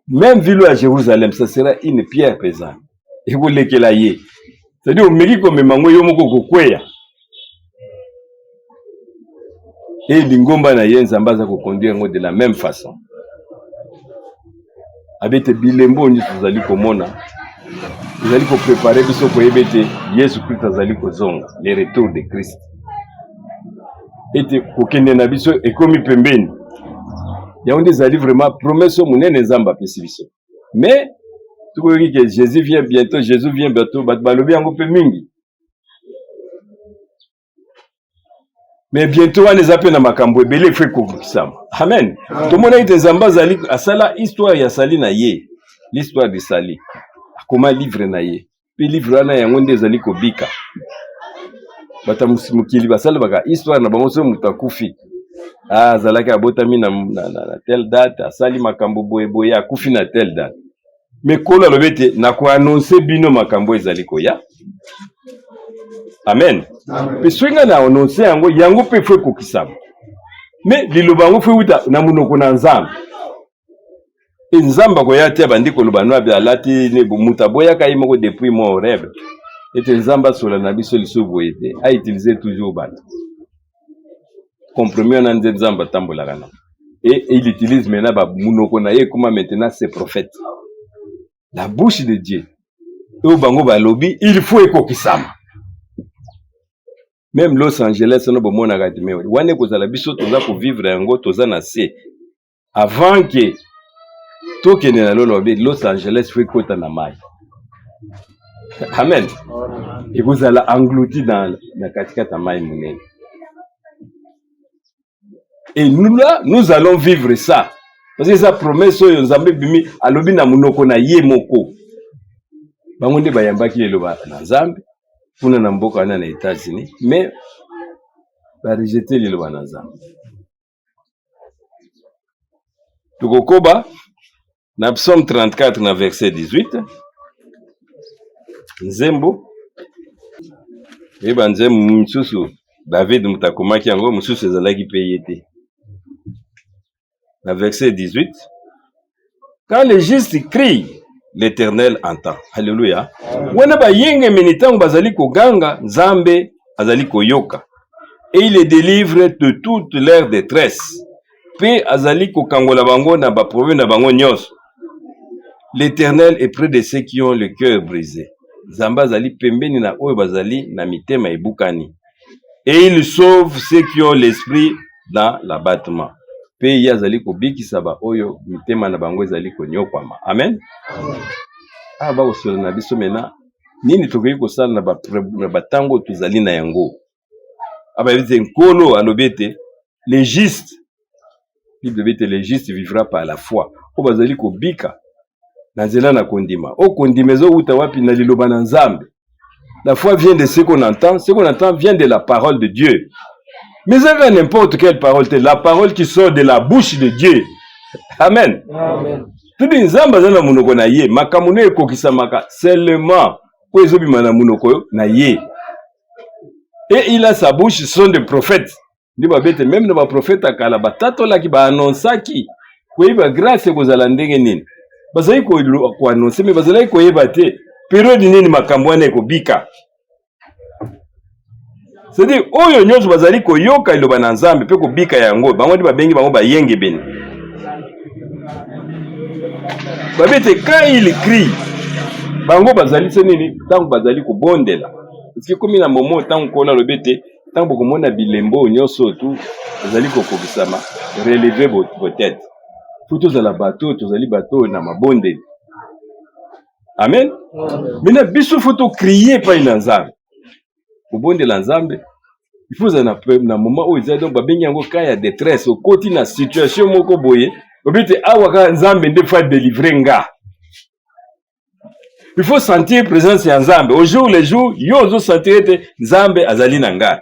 Même ville à Jérusalem, ça sera une pierre pesante. Et vous l'équilibrez. C'est-à-dire, au mérite comme mango yomoko kokweya. Et l'ingomba na yen Zamba za ko conduire de la même façon. Avec bilembo ni tuzali komona. Vous allez préparer biso ko yebete Yesu Christ azali ko zonga, le retour de Christ. Et kokende na biso ekomi pembeni. Ya on des vraiment promesse munene Zamba pesi biso. Mais tout que Jésus vient bientôt, balobi yango pe mingi. Mais bientôt on les appelle na makambo ebele fe kokisama. Amen. Tout monde ite Zamba zali asala histoire ya Sali na ye. L'histoire de Sali. Comment livre na ye. Pe livre na yango nde zali kobika. Bata musimukili basala baka histoire na bango so mutakufi. Ah zalaka abotami na telle date, asali makambo boye akufi na telle date. Mais kolo lobete na ko annoncer bino makambo ezali koya. Amen. Pe swinga na annoncer yango pe fwe kokisama. Mais liloba ngo fwe uta na munoko na nzamba. E nzamba ko yate bandi ko lobano abi alati ne muta boya kai moko depuis mon rêve. Et nzamba sola na biso liso boyete a utiliser toujours bato. Compromis en nzamba tambola kana. Et il utilise maintenant ba munoko na ye comme maintenant c'est prophète. La bouche de Dieu. Et bango ba lobby, il faut ekokisama. Même Los Angeles no bomona gatime. Wane ko zala biso toza ko vivre yango toza na se. Avant que tokene na lolobe Los Angeles faut kota na mai. Amen. Et vous allez englouti dans la katikata mai munene. Et nous là, nous allons vivre ça. Parce que sa promesse oyo Nzambe bimi alobi na munoko na ye moko. Bango nde bayambaki eloba na Nzambe kuna na mboka wana na États-Unis, mais ba rejeter eloba na Nzambe. Tukokoba na Psaume 34 na verset 18. Nzembo eba nzembo mususu David mutakomaki yango mususu ezalaki payete. La verset 18. Quand les justes crient, l'Éternel entend. Alléluia. Wana ba yenge menitango bazali ko ganga, Nzambe azali ko yoka. Et il les délivre de toute leur détresse. Pe azali ko kangola bango na ba problème na bango nyos. L'Éternel est près de ceux qui ont le cœur brisé. Nzambe azali pembeni na oyo bazali na mitema ebukani. Et il sauve ceux qui ont l'esprit dans l'abattement. Pe yazali ko bikisa ba oyo mitema na bango ezali ko nyokwama. Amen. Ah ba osola na biso mena nini tokoki ko sala na batango tuzali na yango. Aba yite nkolo alobete les justes. Bible bete les justes vivra par la foi. O bazali ko bika na nzela na kondima. O kondimezo uta wapi na liloba na Nzambe. La foi vient de ce qu'on entend vient de la parole de Dieu. Mais ça n'importe quelle parole, c'est la parole qui sort de la bouche de Dieu. Amen. Amen. Tout les Nzamba zana munoko na ye, makamune ekokisamaka seulement ko ezobima na munoko na ye. Et il a sa bouche, ce sont des prophètes. Ndi babete même na ba prophète akala batato la ki ba annonsaki. Ko yiba grâce ko zala ndenge nini. Bazali ko annoncer mais bazali ko yeba te. période nini makambo wana ekobika. C'est-à-dire oyo nyonso bazali koyoka iloba na Nzambe pe kobika yango bango ndi babengi bango bayenge beni. Babete quand il crie bango bazali senini tango bazali kobondela. Parce que comme na momo tango kona lobete tango komona bilembo nyonso tu bazali kokobisama relever votre tête. Tout za la bateau tozali bateau na mabondeli. Amen. Maintenant biso faut crier pa ina Nzambe. Kobondela Nzambe il faut na moment où ils donc babengi yango ka ya détresse au koti na situation moko boye obite awa ka Nzambe nde fa délivrer nga. Il faut sentir présence ya Nzambe au jour les jours yo zo sentir te Nzambe azali na nga.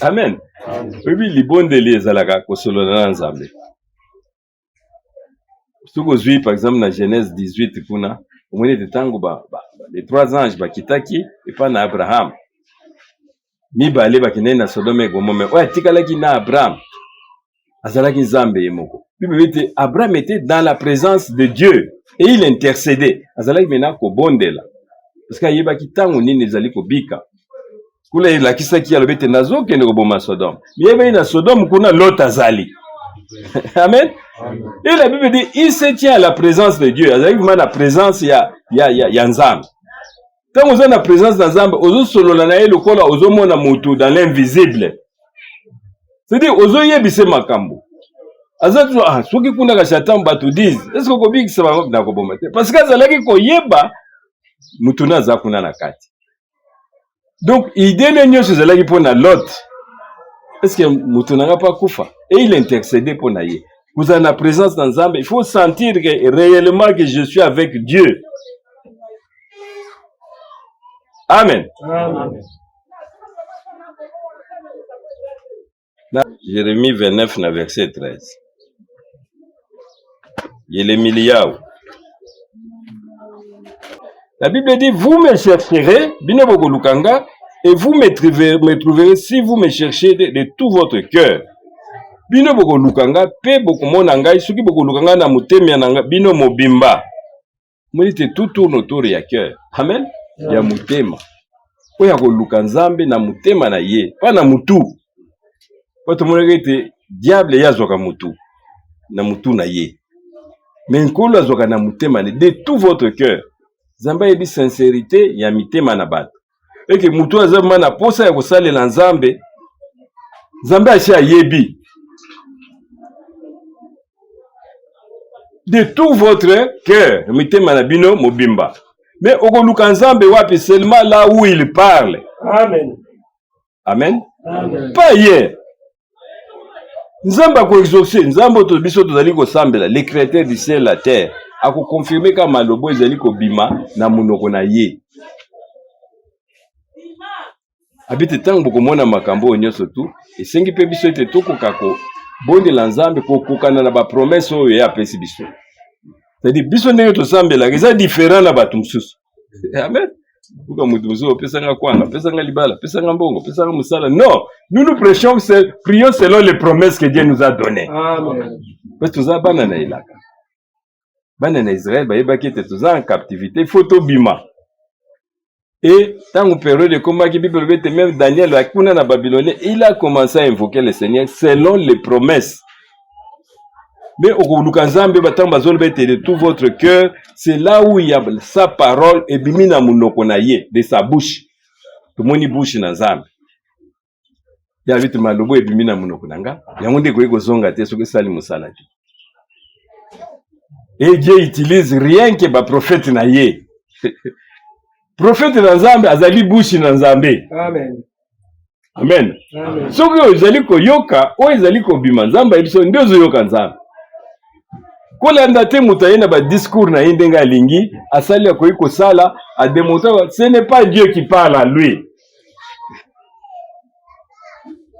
Amen. Oui libondeli ezalaka kosolola na Nzambe. Soko zui par exemple na Genèse 18 kuna omoni de tango les trois anges bakitaki et pas na Abraham. Mibale bakine na Sodome et Gomorrhe. Ouais, tikalaki na Abraham. Azalaki Nzambe yemoko. Bible dit Abraham était dans la présence de Dieu et il intercédait. Azalaki mena ko bondela. Parce que yebaki tango nini ezali ko bika. Kula ilakisaki alobete nazo kende ko boma Sodome. Yeba na Sodome kuna Lot azali. Amen. Et la Bible dit il se tient à la présence de Dieu. Azalaki mena la présence ya Nzambe. Tant vous êtes en présence dans Nzambe, ozo solola na ye lokola ozo mona mutu dans l'invisible. C'est-à-dire ozo yebise makambo. Azatu soki kuna ka Satan batu disent, est-ce que kobiki ça va na koboma te? Parce que azalaki ko yeba mutu na za kuna na kati. Donc idée ne nyonso azalaki pona Lot. Est-ce que mutu na pas kufa? Et il intercédait pona ye. Vous êtes en présence dans Nzambe, il faut sentir que réellement que je suis avec Dieu. Amen. Amen. Jérémie 29, verset 13. Yélémiliaou. La Bible dit, vous me chercherez, binoboko lukanga, et vous me trouverez si vous me cherchez de tout votre cœur. Binoboko lukanga, pe boko monanga, suki boko lukanga na mutemi nanga, bino mobimba. Mwite tout tourne autour ya cœur. Amen. Ya mutema. Oya koluka Nzambe na mutema na ye, pa na mutu. Pato moneke te diable yazwaka mutu na mutu na ye. Mais nkolo azwaka na mutema de tout votre cœur. Nzambe yebi sincérité ya mitema na bato. Et que mutu azama na posa ya kosalela Nzambe. Nzambe ashi yebi. De tout votre cœur, mitema na bino mobimba. Mais okoluka Nzambe wapi seulement là où il parle. Amen. Amen. Amen. Pas hier. Nzambe ko exaucer, Nzambe to biso tozali ko sambela, le créateur du ciel et la terre, ako confirmer ka malobo ezali ko bima na munoko na ye. Abite tango boko mona makambo nyonso tu, esengi pe biso ete tokoka ko bondela Nzambe ko kokana na ba promesse oyo ya pesi biso. C'est-à-dire, biso ndenge tosambela, eza différent na bato mususu. Amen. Buka mutu mususu pesanga kwanga, pesanga libala, pesanga mbongo, pesanga musala. Non, nous prions selon les promesses que Dieu nous a données. Amen. Parce que toza bana na ilaka. Bana na Israël ba yebaki te toza en captivité, photo bima. Et tant période de combat qui Bible bete même Daniel akuna na Babylone, il a commencé à invoquer le Seigneur selon les promesses. Mais au Nzambe batam bazol bete de tout votre cœur, c'est là où il y a sa parole et bimina munoko na ye de sa bouche. Tout moni bouche na Nzambe. Ya vitu malobo e bimina munoko nanga, yango nde ko zonga te soki sali musala te. Et Dieu utilise rien que ba prophète na ye. Prophète na Nzambe azali bouche na Nzambe. Amen. Amen. Amen. Soki ozali ko yoka, o ezali ko bima Nzambe biso ndio zo yoka Nzambe. Kolanda te mutaye na ba discours na indenga lingi asali akoyi ko sala a démontrer ce n'est pas Dieu qui parle à lui.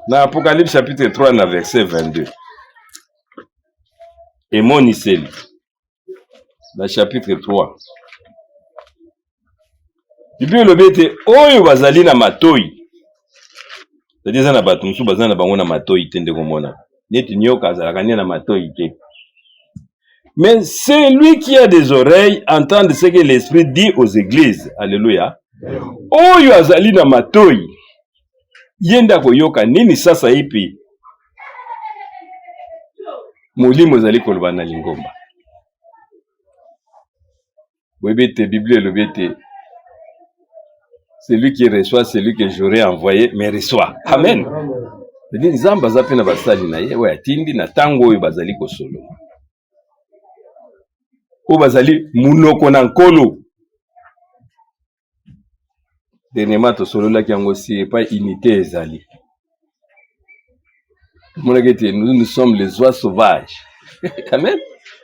Dans Apocalypse chapitre 3 na verset 22. Et mon Iseli. Dans chapitre 3. Bible lobete oyo bazali na matoi. C'est-à-dire na bato musu bazana bango na matoi tende komona. Neti nyoka azalaka na matoi te. Mais celui qui a des oreilles entende ce que l'Esprit dit aux églises. Alléluia. Oyo azali na matoi. Yenda koyoka nini sasa ipi? Molimo zali koloba na lingomba. Webete Bible lobete. Celui qui reçoit, celui que j'aurais envoyé, me reçoit. Amen. C'est-à-dire, Nzamba zape na basali na ye, ouais, atindi na tango oyo bazali kosolo. O bazali munoko na nkolo. Dernièrement, to solo la ki yango si pas unité ezali. Nous sommes les oies sauvages. Amen.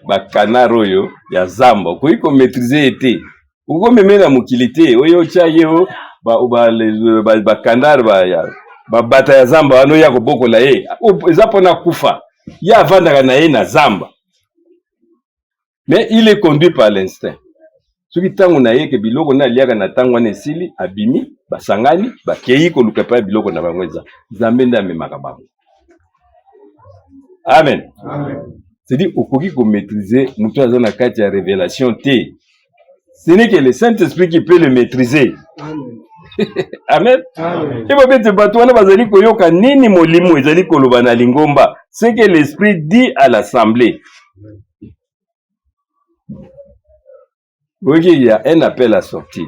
Ba canaro yo ya zamba. Ko iko maîtriser été. Uko memena mukilité. Oyo cha yo ba canard ba bata ya zamba ano ya koboko la ye. Eza pona kufa. Ya vanda na ye na zamba. Mais il est conduit par l'instinct. Soki tango na ye ke biloko na liaka na tango na esili abimi basangani bakei ko luka pa biloko na bangweza Nzambe nda memaka bango. Amen. Amen. C'est-à-dire okoki ko maîtriser mutu aza na kati ya révélation te. Ce n'est que le Saint-Esprit qui peut le maîtriser. Amen. Amen. Amen. Et babete bato wana bazali koyoka nini molimo ezali koloba na lingomba. C'est que l'Esprit dit à l'assemblée. Oui, il y a un appel à sortir.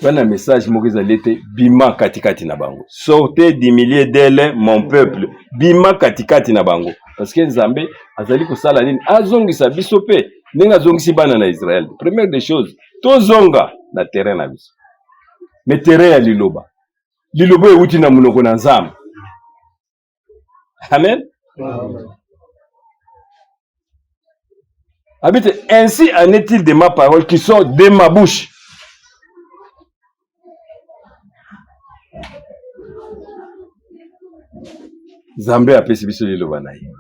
Voilà un message Morizalete Bima katikati na bango. Sortez du milieu d'elle, mon peuple. Bima katikati na bango. Parce que Nzambe azali kosala nini azongisa biso pe nenga zongisi bana na Israël. Première des choses, to zonga na terrain na biso. Mais terrain ya liloba. Liloba euti na munoko na Nzambe. Amen. Amen. Habite, ainsi en est-il de ma parole qui sort de ma bouche. Zambe apesi biso liloba na ye.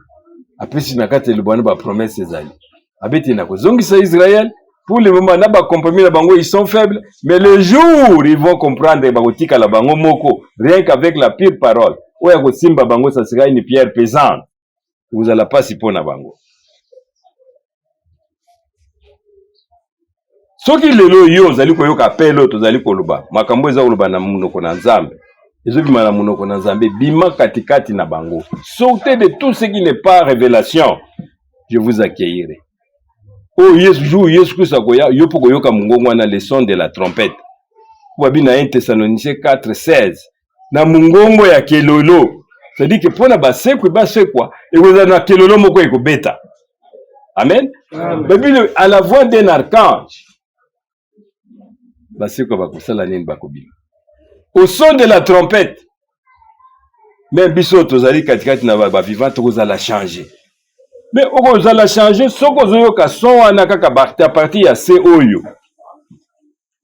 Apesi na kati liloba na ba promesse ezali. Habite na ko zongisa Israël pour le moment na ba compromis na bango ils sont faibles mais le jour ils vont comprendre ba kotika la bango moko rien qu'avec la pure parole. Oya ko simba bango ça sera une pierre pesante. Vous allez pas si pona bango. Soki lelo yo zali koyoka pelo to zali koloba makambo eza koloba na munoko na Nzambe ezo bima na munoko na Nzambe bima katikati na bango sortez de tout ce qui n'est pas révélation je vous accueillerai. Oh Yesu Christ akoya yo poko yoka mungongo wana le son de la trompette wabi na 1 Thessaloniciens 4:16 na mungongo ya kelolo c'est-à-dire que pona basekwa ekoza na kelolo moko ekobeta. Amen. Amen. À la voix d'un archange au son de la trompette, même biso tozali katikati na ba vivant tozala changer. Mais ozala changer soko zoyoka son wana kaka à partir ya se oyo.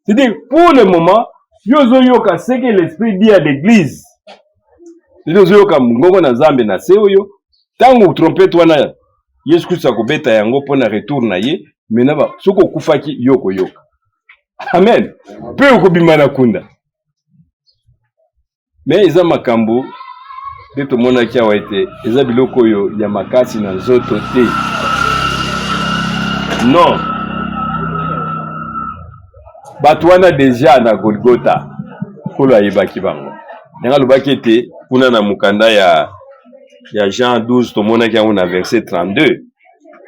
C'est-à-dire pour le moment, yo zoyoka ce que l'Esprit dit à l'église. Yo zoyoka mungongo na Nzambe na se oyo, tango trompette wana Yesu Christ akobeta yango pona retour na ye, menaba soko kufaki yoko yoka. Amen. Peu okobima na kunda. Mais eza makambo de to mona kia waite eza biloko yo ya makasi na nzoto te. Non. Batwana déjà na Golgotha kolo ayebaki bango. Nanga lobaki te kuna na mukanda ya Jean 12 to mona kia na verset 32.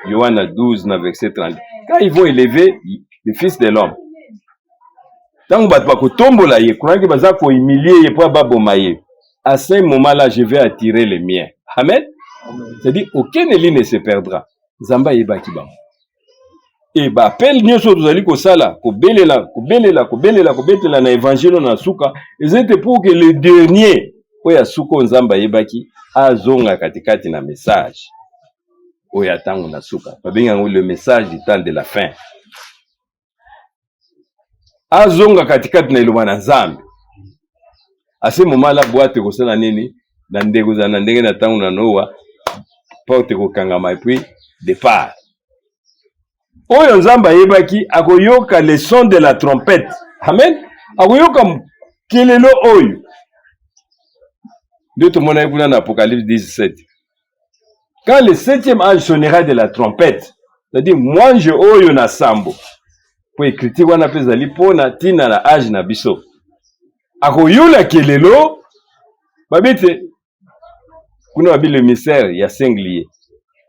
Yohana 12 na verset 32. Quand ils vont élever le fils de l'homme tant que tu vas tomber ye, croyez que baza ko humilier ye pour baboma ye. À ce moment-là, je vais attirer les miens. Amen. C'est-à-dire aucun élu ne se perdra. Zamba yebaki ba. Et ba appel nyoso tozali ko sala, ko belela na évangile na suka, c'était pour que le dernier oya suko nzamba yebaki azonga katikati na message. Oya tango na suka. Babenga le message du temps de la fin. Azonga katikati na iloba na Nzambe. À ce moment-là, boîte ko sala nini na ndeko za na ndenge na tango na Noa porte ko kangama et puis départ. Oyo Nzamba yebaki akoyoka le son de la trompette. Amen. Akoyoka kelelo oyo. De tout monde kuna na Apocalypse 17. Quand le 7e ange sonnera de la trompette, c'est-à-dire, moi, je oyo na sambo. Pour écrire, on appelle ça l'ipona, tina la âge na biso. Akoyola kelelo, babite, kuna babi le mystère, il y a 5 liés.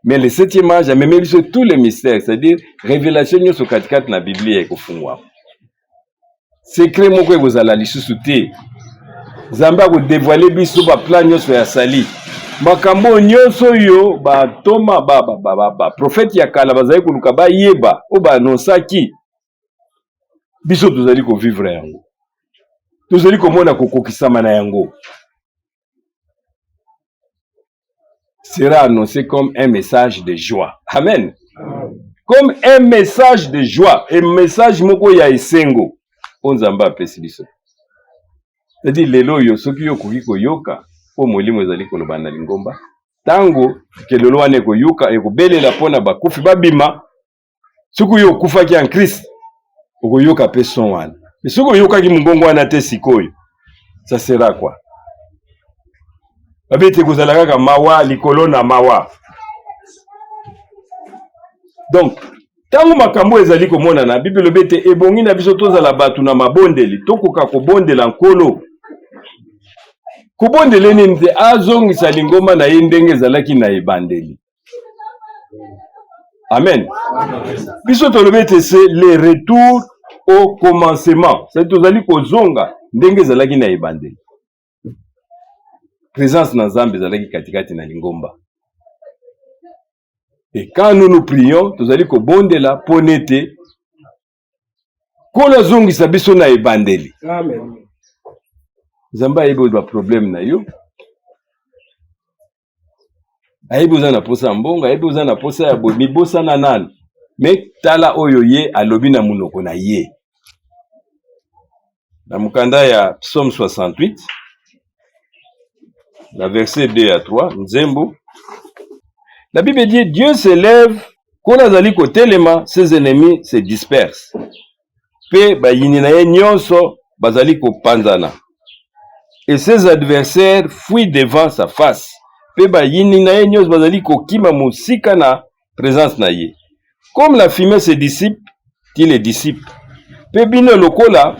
Mais le 7e âge a même biso tous les mystères, c'est-à-dire, révélation nyoso katikati na Biblia ya kufungwa. Secret moko ekozala lisusu te. Zamba ko dévoiler biso ba plan nyoso ya sali. Makambo nyonso yo ba toma ba prophète ya kala bazali koluka ba yeba o ba annonsaki. Biso tozali ko vivre yango. Tozali komona kokokisama na yango. Sera annoncé comme un message de joie. Amen. Comme un message de joie, un message moko ya esengo. Onzamba apesi biso. C'est-à-dire lelo yo soki yo koki koyoka po molimo ezali koloba na lingomba. Tango kelelo wane koyoka ekobelela pona bakufi babima. Soki yo kufaki en Christ okoyoka pe son wana. Mais soki oyoka ki mungongo wana te sikoyo. Ça sera quoi? Babete kozala kaka mawa likolo na mawa. Donc tango makambo ezali komona na Bible bete ebongi na biso tozala batu na mabondeli tokoka kobondela nkolo. Kobondele nini te azongisa lingomba na ye ndenge ezalaki na ebandeli. Amen. Biso tolobete c'est le retour au commencement. C'est tozali kozonga ndenge ezalaki na ebandeli. Présence na Nzambe ezalaki katikati na lingomba. Et quand nous prions, tozali kobondela ponete kola zongisa biso na ebandeli. Amen. Zamba yebo ba problème na yo. Ayebi oza na posa mbonga, ayebi oza na posa ya bomi bosa na nani. Mais tala oyo ye alobi na munoko na ye. Na mukanda ya Psaume 68, la verset 2 à 3, Nzembo. La Bible dit, Dieu s'élève, kola zali kotelema, ses ennemis se dispersent. Pe bayini na ye nyonso bazali kopanzana. Et ses adversaires fuient devant sa face. Pe bayini na ye nyonso bazali kokima musika na présence na ye. Comme la fumée se dissipe, il est dissipe. Pe bino lokola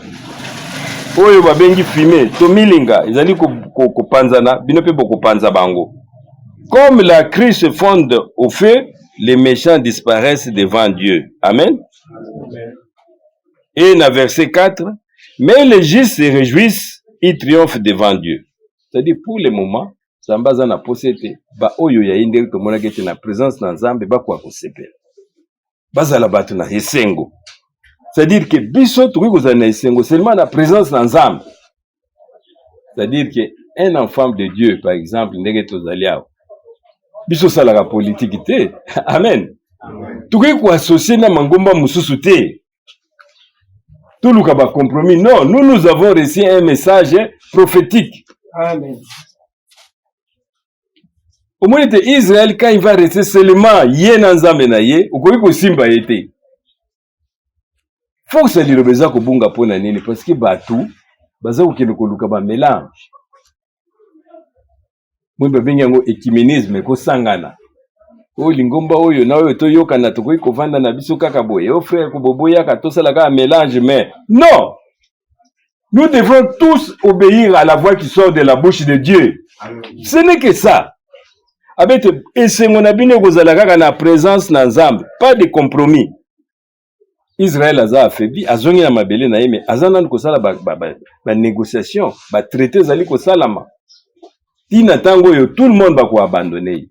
oyo babengi fumée, tomilinga, ezali kopanzana, bino pe bokopanza bango. Comme la crue se fonde au feu, les méchants disparaissent devant Dieu. Amen. Amen. Et dans verset 4, mais les justes se réjouissent, ils triomphent devant Dieu. C'est-à-dire pour le moment, Zamba zana posete, ba oyo ya inde to mona gete na présence na Nzambe ba kwa kosepela. Bazala batu na esengo. C'est-à-dire que biso tuki kozala na esengo seulement na présence na Nzambe. C'est-à-dire que un enfant de Dieu par exemple ndenge tozali awo. Biso sala la politique te. Amen. Tuki ko associer na mangomba mususu te. Tout le cas compromis. Non, nous avons reçu un message prophétique. Amen. Au moins, Israël, quand il va rester seulement Yen Nzambe na ye, ou ko simba été. Faut que ça le beza ko bunga pona nini parce que batu baza ko kende ko luka ba mélange. Moi ba benga ngo écuménisme ko sangana. O lingomba oyo na oyo to yoka na to ko vanda na biso kaka boye. O frère ko boboya ka to sala ka mélange mais non. Nous devons tous obéir à la voix qui sort de la bouche de Dieu. Ce n'est que ça. Avec esengonabine kozala kaka na présence na Nzambe, pas de compromis. Israël aza affaibli, azongi na mabele na ye mais azana kosala ba négociation, ba traité zali kosalama. Tina tango yo tout le monde va ko abandonner.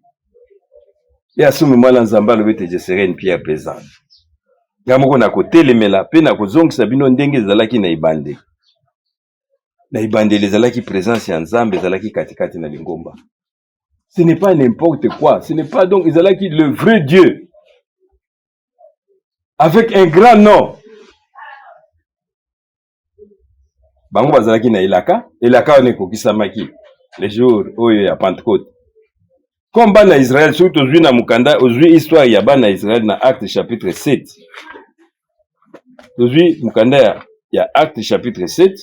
Et à ce moment-là Nzamba lobete je serai une pierre pesante. Ngamoko na kotelemela pe na kozongisa bino ndenge zalaki na ibande. Na ibande les zalaki présence ya Nzambe zalaki katikati na lingomba. Ce n'est pas n'importe quoi. Ce n'est pas donc Israël le vrai Dieu. Avec un grand nom. Bango bazalaki na Ilaka. Ilaka on est kokisamaki. Les jours où il y a Pentecôte. Comme bana Israël, surtout aujourd'hui na mukanda, aujourd'hui histoire ya bana Israël na Acte chapitre 7. Aujourd'hui mukanda ya Acte chapitre 7.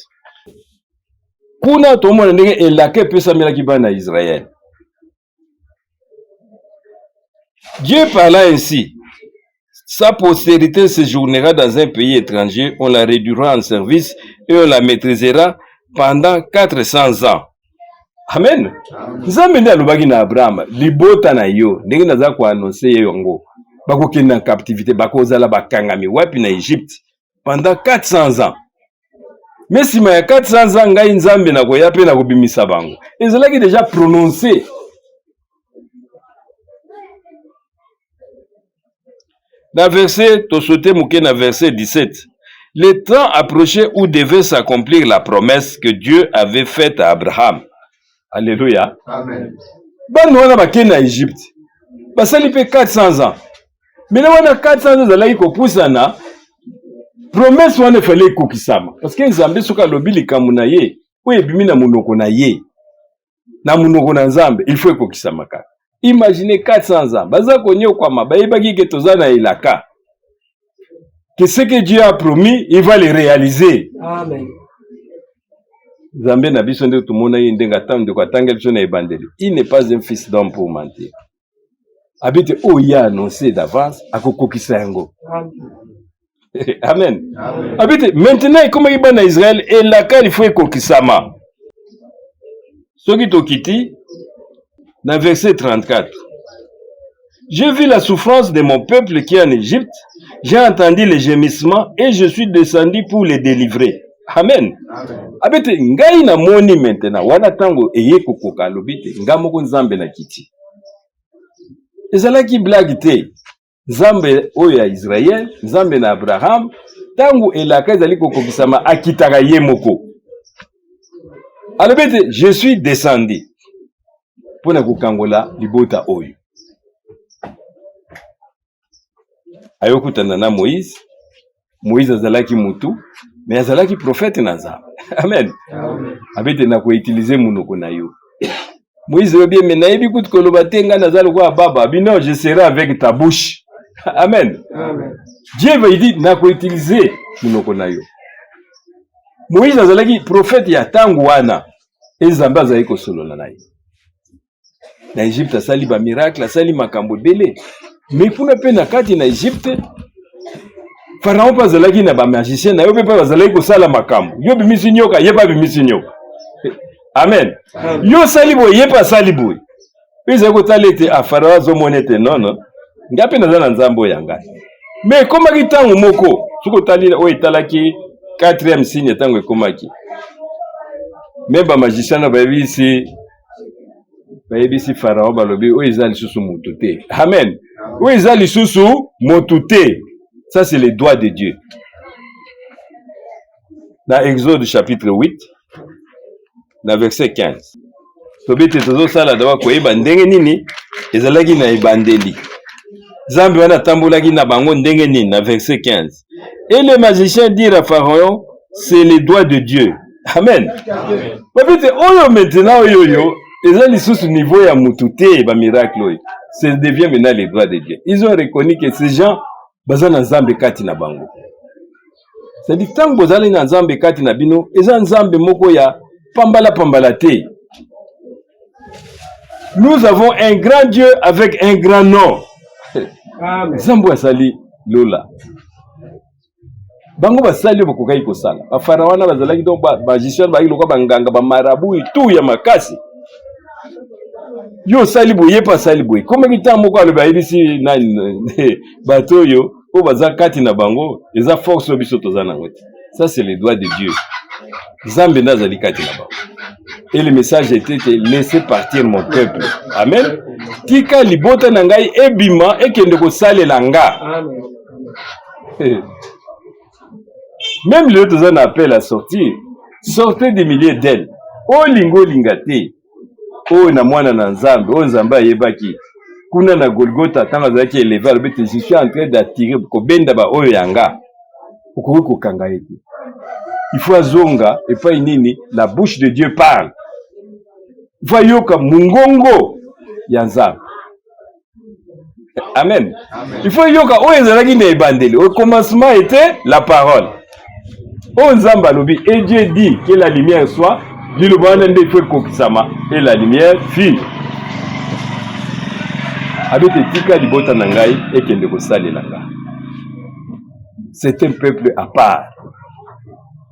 Kuna to mona ndenge Ilaka pesa melaki bana Israël. Dieu parla ainsi. Sa postérité séjournera dans un pays étranger, on la réduira en service et on la maîtrisera pendant 400 ans. Amen. Nzambe nde alobaki na Abraham, libota na yo, ndenge naza ko annoncer yango. Bako kende en captivité, bako zala bakangami wapi na Égypte pendant 400 ans. Mais si ma 400 ans ngai Nzambe na ko ya pe na ko bimisa bango. Ezalaki déjà prononcé. Dans verset, to sauté mouké na verset 17. Le temps approchait où devait s'accomplir la promesse que Dieu avait faite à Abraham. Alléluia. Amen. Bano wana bakende na Égypte. Basali pe 400 ans. Mais là wana 400 ans zalaki kopusana. Promesse wana fallait kokisama. Parce que Nzambe soka lobi likambo na ye, oyo ebimi na munoko na ye. Na munoko na Nzambe, il faut kokisama kaka. Imaginez 400 ans. Baza konyo kwa mabayebaki ke tozana ilaka. Que ce que Dieu a promis, il va le réaliser. Amen. Nzambe na biso nde tumona ye ndenga tande kwa tangel biso na ebandeli. Il n'est pas un fils d'homme pour mentir. Habite oya annoncé d'avance akokokisa yango. Amen. Amen. Habite maintenant comme il bana Israël et la car il faut kokisama. Soki tokiti dans verset 34. J'ai vu la souffrance de mon peuple qui est en Égypte, j'ai entendu les gémissements et je suis descendu pour les délivrer. Amen. Amen. Abete ngai na moni maintenant wana tango eye kokoka lobite ngamoko Nzambe na kiti. Ezalaki blague te. Nzambe oyo ya Israël, Nzambe na Abraham, tango elaka ezali kokokisama akitaka ye moko. Alobete je suis descendu. Pona kokangola libota oyo. Ayokutana na Moïse. Moïse azalaki mutu, mais azalaki prophète na Nzambe. Amen. Amen. Abete na ko utiliser munoko na yo. Moïse obi me na yebi kutu koloba te nga nazalo kwa baba, bino je serai avec ta bouche. Amen. Amen. Dieu va dire na ko utiliser munoko na yo. Moïse azalaki prophète ya tango wana. Nzambe azali ko solola na ye. Na Égypte asali ba miracle, asali makambo belé. Mais pour ne pas na kati na Égypte, Pharaon pas zalaki na ba magicien na yo pe pas zalaki ko sala makambo. Yo bimisi nyoka, ye ba bimisi nyoka. Amen. Yo sali boy, ye pas sali boy. Puis ko talete a Pharaon zo monete non. Ngapi na zana Nzambo yanga. Mais koma kitango moko, suko tali o italaki 4e signe tango ekomaki. Même ba magicien na ba bisi Pharaon balobi o izali susu mutute. Amen. O izali susu motute. Ça c'est les doigts de Dieu. Dans Exode chapitre 8, dans verset 15. Tobete tozo sala dawa ko eba ndenge nini ezalaki na ebandeli. Zambi wana tambolaki na bango ndenge nini na verset 15. Et les magiciens dirent à Pharaon, c'est les doigts de Dieu. Amen. Tobete oyo maintenant oyo ezali susu niveau ya mutute ba miracle oyo. Ça devient maintenant les doigts de Dieu. Ils ont reconnu que ces gens bazana Nzambe kati na bango. C'est-à-dire tant que bozali na Nzambe kati na bino, eza Nzambe moko ya pambala te. Nous avons un grand Dieu avec un grand nom. Amen. Nzambe asali lola. Bango basali bokokai kosala. Ba farawana bazalaki donc ba magicien ba iloko banganga ba marabu tout ya makasi. Yo sali boye pa sali boye. Comme kitambo ko aloba ibisi na bato yo o baza kati na bango, eza force obiso tozana ngoti. Ça c'est les doigts de Dieu. Zambe nazali kati na bango. Et le message était laissez partir mon peuple. Amen. Tika libota na ngai ebima ekende ko salela nga. Amen. Même le tozana appel à sortir. Sortez des milliers d'ailes. O lingo lingate. O na mwana na Nzambe, o Nzambe ayebaki. Kuna na Golgotha tanga zaki élevé albete je suis en train d'attirer ko benda ba oyo yanga. Okoki ko kanga ete. Il faut azonga et pas nini la bouche de Dieu parle. Vayoka mungongo ya Nzambe. Amen. Amen. Il faut yoka o ezalaki na ebandeli. Au commencement était la parole. O Nzambe alobi et Dieu dit que la lumière soit. Et la lumière fit. abete tika libota na ngai ekende kosalela nga. C'est un peuple à part.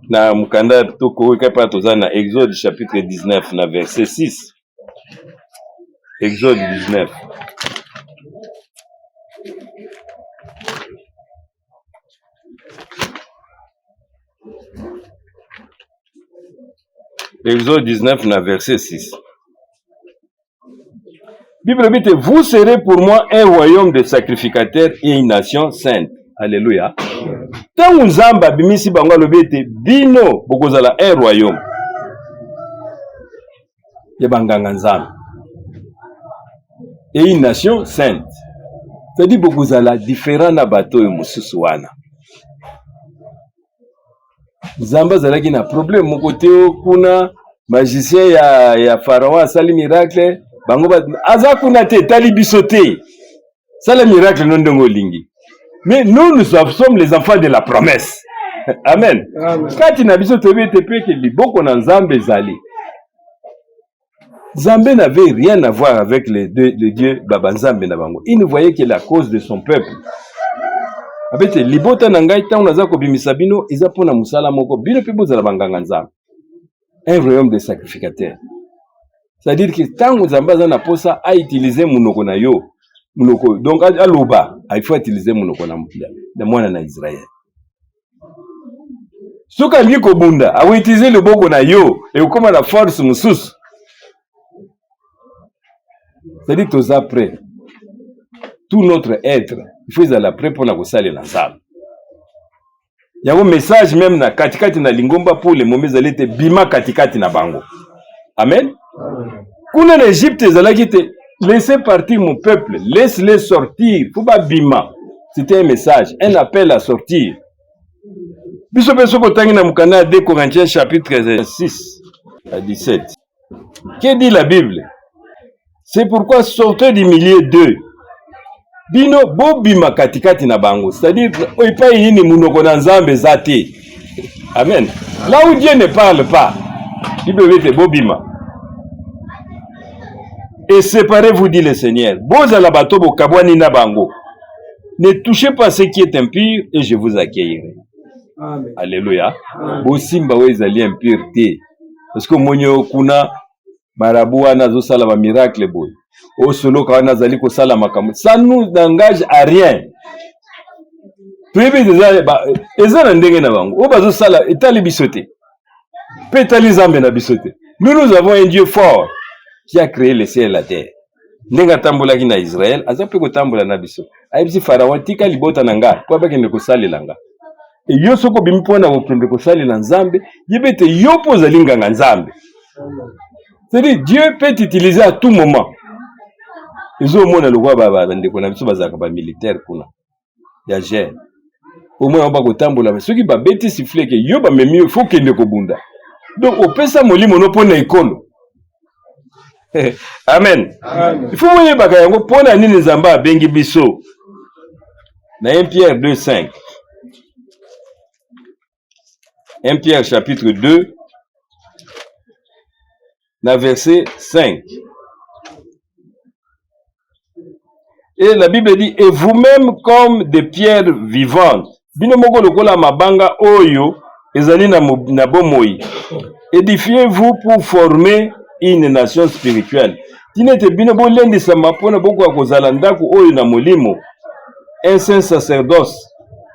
Na mukanda toko kapa tozana Exode chapitre 19 na verset 6. Exode 19. Exode 19 na verset 6. Bible dit, vous serez pour moi un royaume de sacrificateurs et une nation sainte. Alléluia. Tant Nzamba bimisi bango lobete bino bokozala un royaume. Ya banganga Nzamba. Et une nation sainte. C'est-à-dire bokozala différent na bato et mususu wana. Nzamba zalaki na problème mon côté kuna magicien ya pharaon asali miracle bango ba aza kuna te tali bisote. Ça le miracle non ndongo lingi. Mais nous sommes les enfants de la promesse. Amen. Quand il n'a pas que liboko na Nzambe zali. Nzambe n'avait rien à voir avec le Dieu Baba Nzambe na bango. Il ne voyait que la cause de son peuple. Avec libota na ngai ta unaza ko bimisa bino eza pona musala moko bino pe bozala banganga Nzambe. Un royaume de sacrificateurs. C'est-à-dire que tant Nzambe za na posa a utiliser munoko na yo. Munoko. Donc aloba, il faut utiliser munoko na mwana na Israël. Soka liko bunda, a utiliser le boko na yo et comme la force mususu. C'est-à-dire que ça prêt. Tout notre être, il faut aller prêt pour na kosala na Nzambe. Il y a un message même na katikati na lingomba pour les moments zalete bima katikati na bango. Amen. Kuna na Égypte zalaki te laissez partir mon peuple, laisse-les sortir. Faut pas bima. C'était un message, un appel à sortir. Biso peso kotangi na mukana 2 Corinthiens chapitre 6 à 17. Que dit la Bible? C'est pourquoi sortez du milieu d'eux. Bino bo bima katikati na bango. C'est-à-dire oipa yini munoko na Nzambe zate. Amen. Là où Dieu ne parle pas, Bible dit bo bima. Et séparez-vous, dit le Seigneur. Ne touchez pas ce qui est impur et je vous accueillerai. Amen. Alléluia. Bosimba wezali impureté. Parce que monyo kuna marabu ana zo sala ba miracle boy. O solo ka ana zali ko sala makamu. Ça nous n'engage à rien. Privé des ba ezana ndenge na bango. O bazo sala etali bisoté. Petali Nzambe na bisoté. Nous avons un Dieu fort qui a créé le ciel et la terre. Ndenga tambola ki na Israël, azape ko tambola na biso. Ayebisi Pharaon tika libota nanga, kwa bake ne ko salela nga. E yo soko bimpo na ko ko salela Nzambe, yebete yo poza linganga Nzambe. C'est-à-dire Dieu peut t'utiliser à tout moment. Ezo mona le roi baba ndeko na biso bazaka ba militaire kuna. Ya gère. Au moins on ba ko tambola, mais ceux qui ba beti siffler que yo ba memi il faut que ne ko bunda. Donc au pesa molimo no pona ikolo. Amen. Amen. Il faut voir baka yango pona nini Nzamba bengi biso. Na 1 Pierre 2:5. 1 Pierre chapitre 2 na verset 5. Et la Bible dit, et vous-même comme des pierres vivantes. Bino moko lokola mabanga oyo ezali na bomoi. Édifiez-vous pour former une nation spirituelle. Tinete bino bo lendi sama pona boko akozala ndako oyo na molimo. Un saint sacerdoce.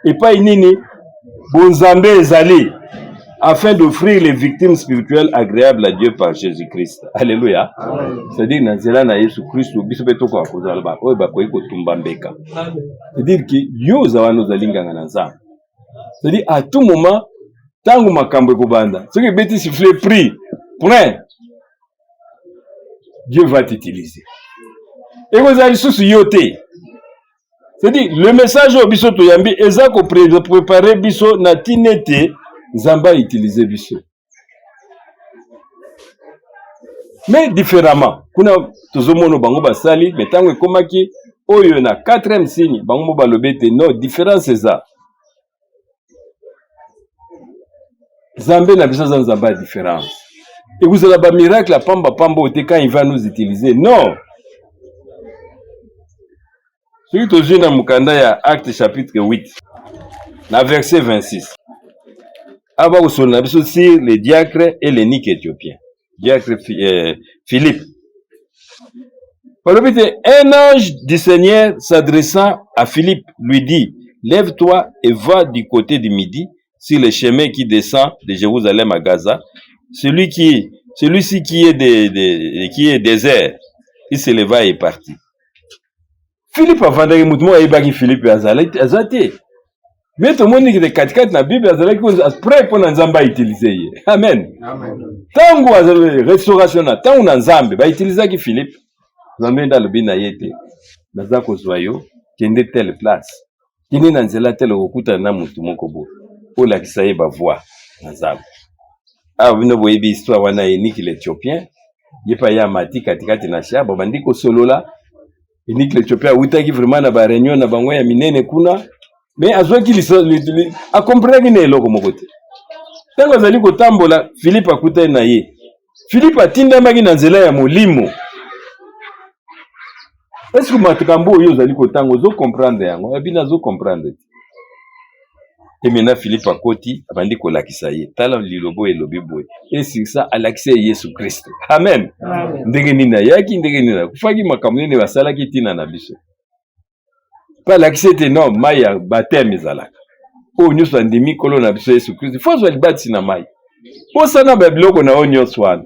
Et pas inini bonzambe ezali afin d'offrir les victimes spirituelles agréables à Dieu par Jésus-Christ. Alléluia. C'est-à-dire nanzela na Yesu Christ biso beto ko akozala ba oyo ba ko tumba mbeka. C'est-à-dire que yo zawano zalinganga na Nzambe. C'est-à-dire à tout moment tangu makambo ekobanda. Ce qui beti siffler prie. Point. Dieu va t'utiliser. Et vous allez sous yoté. C'est-à-dire, le message au biso to yambi, ezako préparer biso na tinete, Nzamba utiliser biso. Mais différemment, kuna tozomono bango basali, mais tango ekomaki, oyo na 4e signe, bango balobete, non, différence c'est ça. Nzambe na biso za Nzamba différence. Et vous avez un miracle à Pamba Pamba quand il va nous utiliser. Non. Celui qui est dans Mukanda, il y a Acte chapitre 8, dans verset 26. Avant que son avis sur les diacres et les niques éthiopiens. Diacre Philippe. Un ange du Seigneur s'adressant à Philippe lui dit, lève-toi et va du côté du midi sur le chemin qui descend de Jérusalem à Gaza. Celui-ci qui est désert, il se leva et est parti. Philippe a vendu mouvement et baki Philippe azate. Mais tout le monde qui est 4 na Bible azalaki prêt pour nzamba utiliser. Amen. Tango azale restauration na tango na nzambe ba utiliser ki Philippe. Nzambe nda lobi na yete. Naza kozwayo kende telle place. Kende na nzela telle okuta na mutu moko bo. Pour la kisaye ba voix na nzambe. Ah bino boyebi histoire wana Eniki l'Éthiopien. Yepa ya mati katikati na shaba bandi ko solola. Eniki l'Éthiopien utaki vraiment na ba réunion na bango ya minene kuna. Mais à ce qu'il a compris qu'il est là comme côté. Tant que zali kotambola, Philippe a kuta na ye. Philippe a tinda magi na nzela ya molimo. Est-ce que matakambo yo zali kotango zo comprendre yango? Et bien zo comprendre. Et maintenant Philippe a koti abandi ko lakisa ye. Tala lilobo elobi boy. Et c'est ça alakisa Yesu Christ. Amen. Ndenge nina yaki ndenge nina. Kufaki makambo ne basala ki tina na biso. Pas l'accès non maya baptême ezalaka o nyuso andimi kolo na biso Yesu Christ faut zo libati na mai po sana ba biloko na onyo swana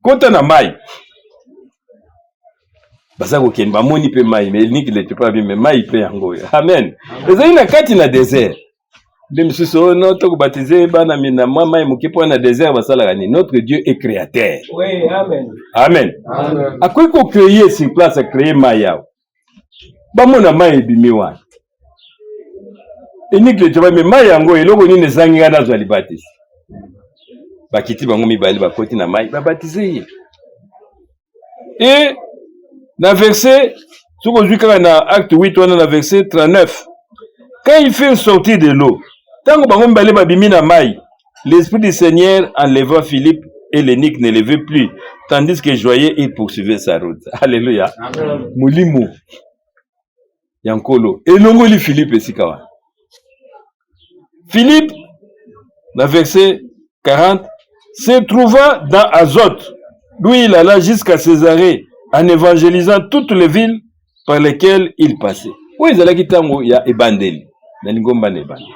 kota na mai basa ko ken ba moni pe mai mais ni qu'il était pas bien mais mai pe yango amen ezali na kati na désert de misuso no to ko baptiser bana mina mai mukipo na désert basala gani notre Dieu est créateur oui amen amen akoy ko créer sur place à créer mai yao bamona mai ebimi wana Eniki l'Éthiopien mais mai yango eloko nini ezangi ngana azwa libatisi bakiti bango mibali bakoti na mai babatize ye et na verset sokozwi kaka na acte 8 wana na verset 39 quand il fait sortir de l'eau tango bango mibali babimi na mai l'esprit du Seigneur enleva Philippe et l'Eniki ne levait plus tandis que joyeux il poursuivait sa route. Alléluia. Molimo Yankolo. Et non, Philippe Sikawa. Philippe, dans verset 40, se trouva dans Azote, d'où il alla jusqu'à Césarée, en évangélisant toutes les villes par lesquelles il passait. Où ils allaient quitter ya ebandeli, na lingomba na ebandeli.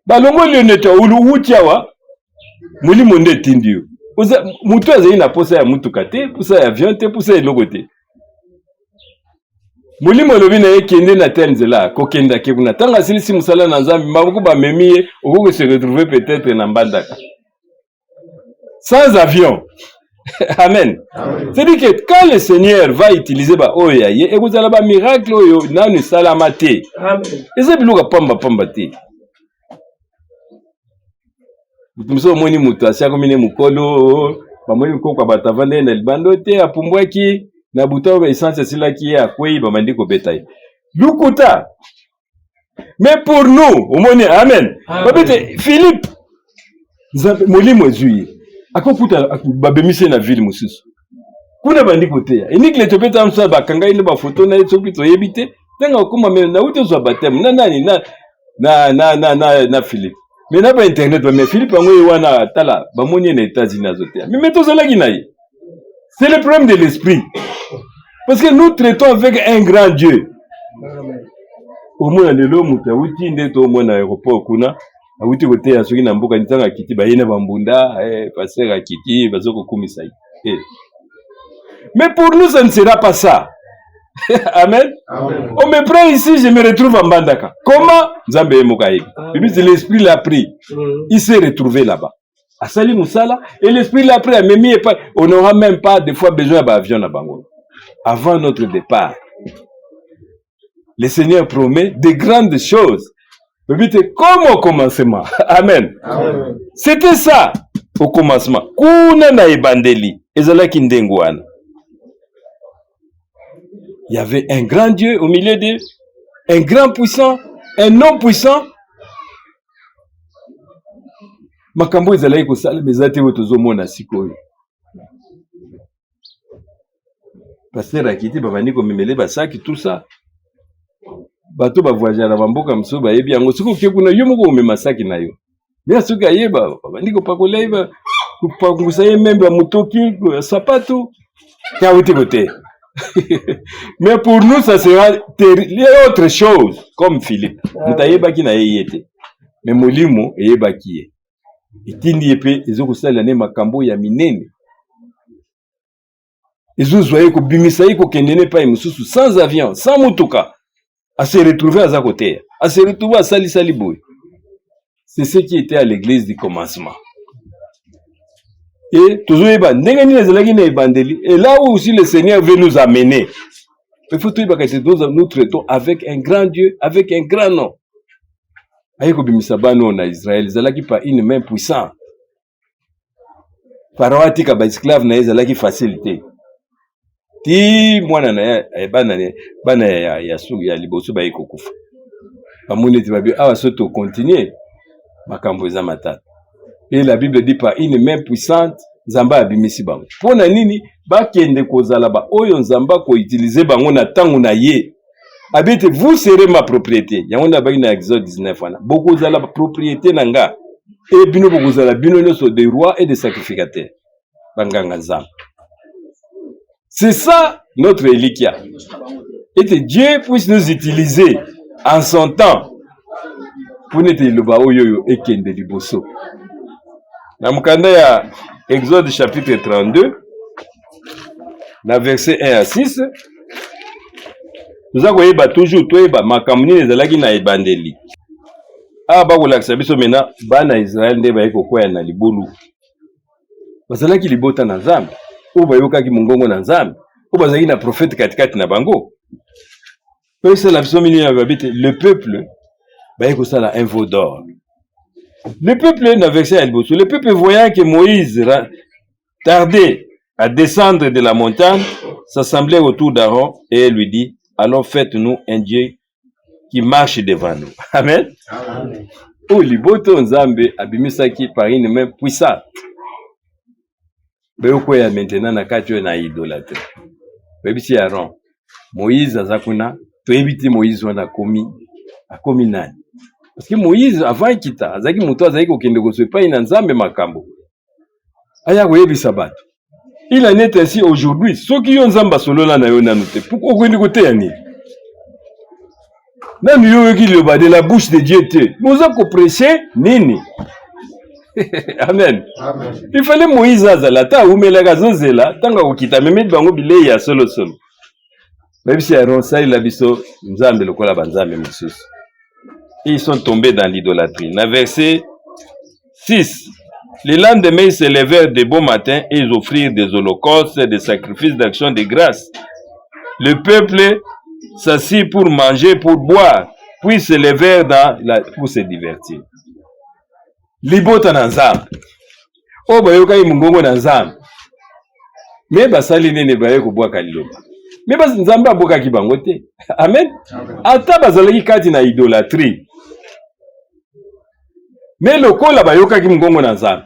Balongo lionete ulu utiawa, muli monde tindio. Mutu azali na posa ya mutu kate, posa ya avion te, posa ya logote. Molimo lobi na ye kende na tenzela ko kenda ke kuna tanga silisi musala na nzambi mabuku ba memiye oko se retrouver peut-être na mbandaka sans avion. Amen. C'est-à-dire que quand le Seigneur va utiliser ba oya ye et vous allez ba miracle oyo nanu salamate. Amen. Eza biluka pamba pamba te. Mutumso moni mutu asiako mine mukolo ba moni ko kwa batavande na libando te apumbwaki na buta ba essence sila qui est à quoi ba mandi ko betaille lukuta mais pour nous au moins amen babete Philippe molimo ezui akokuta babemise na ville mususu kuna bandi ko te Eniki l'Éthiopien tamsa ba kanga ile ba photo na etso pito yebite tanga okuma me na uto zo baptême na nani na Philippe mais na ba internet ba mais Philippe ngo wana tala ba moni na États-Unis azote mais meto zalaki na ye. C'est le problème de l'esprit. Parce que nous traitons avec un grand Dieu. Au moins, le l'homme, tu as outil au moins à l'aéroport, kuna, a outil côté à ceux qui n'ont pas de temps à quitter, bah, yéna bambunda, passer à quitter, bah, zoko kumisai. Mais pour nous, ça ne sera pas ça. Amen. On me prend ici, je me retrouve en Bandaka. Comment? Zambé Mokaï. Et puis, l'esprit l'a pris. Il s'est retrouvé là-bas. À Sali Moussala, et l'esprit l'a pris, mais on n'aura même pas des fois besoin d'avion à Bango. Avant notre départ, le Seigneur promet de grandes choses. Comme au commencement. Amen. Amen. C'était ça au commencement. Kuna na ebandeli, ezala kindengwana. Il y avait un grand Dieu au milieu d'eux, un grand puissant, un non puissant. Makambo ezalaki kosala mezate oyo tozomona sikoyo. pasteur akiti babandi komemele basaki tout ça bato bavoyagera na bamboka mosusu bayebi yango soki oke kuna yo moko omema saki na yo me soki ayeba babandi kopakola ye kopangusa ye membe ya motoki sapato kauti kote. Mais pour nous ça sera autre chose comme Philippe mutayebaki na ye yete mais molimo eyebaki ye etindi ye pe ezokosala ne makambo ya minene ezozwa ye kobimisa ye kokende ne pa mosusu sans avion sans motuka à se retrouver à sa côté, à se retrouver à Sali Saliboui. C'est ce qui était à l'église du commencement. Et toujours, et là où aussi le Seigneur veut nous amener, il faut tout que nous traitons avec un grand Dieu, avec un grand nom. Aïe, Bimisabano en Israël, Zalaki par une main puissante. Pharaon tika ba esclave na Zalaki facilité. Ti mwana na bana ya su ya liboso ba ikokufa bamune ti babi awa soto continuer makambo za matata et la Bible dit par une main puissante Nzamba abimisi bango pona nini bakende kozala ba oyo Nzamba ko utiliser bango na tangu na ye abite vous serez ma propriété yango na ba na Exode 19 wana boko zala ba propriété nanga et bino boko zala bino nyonso des rois et des sacrificateurs banganga Nzamba. C'est ça notre Elikia. Et que Dieu puisse nous utiliser en son temps pour nous dire et kende liboso. Dans le ya Exode chapitre 32, dans verset 1 à 6, nous avons toujours tout makamuni ezalaki na ebandeli. Ah ba kolakisa biso mena bana Israël nde ba kokoya na libulu. Bazalaki libota na Nzambe. Ou bayokaki mongongo na Nzambe ou bazaki na prophète katikati na bango pe c'est la vision milieu babite le peuple bayeko sala un veau d'or. Le peuple na verset à liboso le peuple voyant que Moïse tardait à descendre de la montagne s'assemblait autour d'Aaron et lui dit allons faites-nous un Dieu qui marche devant nous. Amen. Amen. Ou liboto Nzambe abimisaki par une main puissante. Beyokoya maintenant na kati na idolâtrie. Bebisi Aaron. Moïse azakuna, toyebiti Moïse wana akomi nani. Parce que Moïse avant kita, azaki muto azaki kokende kosepa ina Nzambe makambo. Aya koyebisa bato. Il en est ainsi aujourd'hui. Soki yo Nzamba solola na yo nanu te. Pourquoi okwendi koteya nini? Nanu yo ki loba de la bouche de Dieu te. Moza ko prêcher nini? Amen. Amen. Il fallait Moïse azala ta umelaka zozela tanga kokita memedi bango bilei ya solo solo. Même si Aaron sali la biso Nzambe lokola banzambe mosusu. Ils sont tombés dans l'idolâtrie. Dans verset 6. Les lendemain ils se levèrent de bon matin et ils offrirent des holocaustes, des sacrifices d'action de grâce. Le peuple s'assit pour manger, pour boire, puis se levèrent pour se divertir. Libota na Nzambe. O bayoka mungongo na Nzambe. Me basali nene baye kobwaka liloba. Me bas Nzambe aboka ki bango te. Amen. Ata bazalaki kati na idolâtrie. Me lokola bayoka ki mungongo na Nzambe.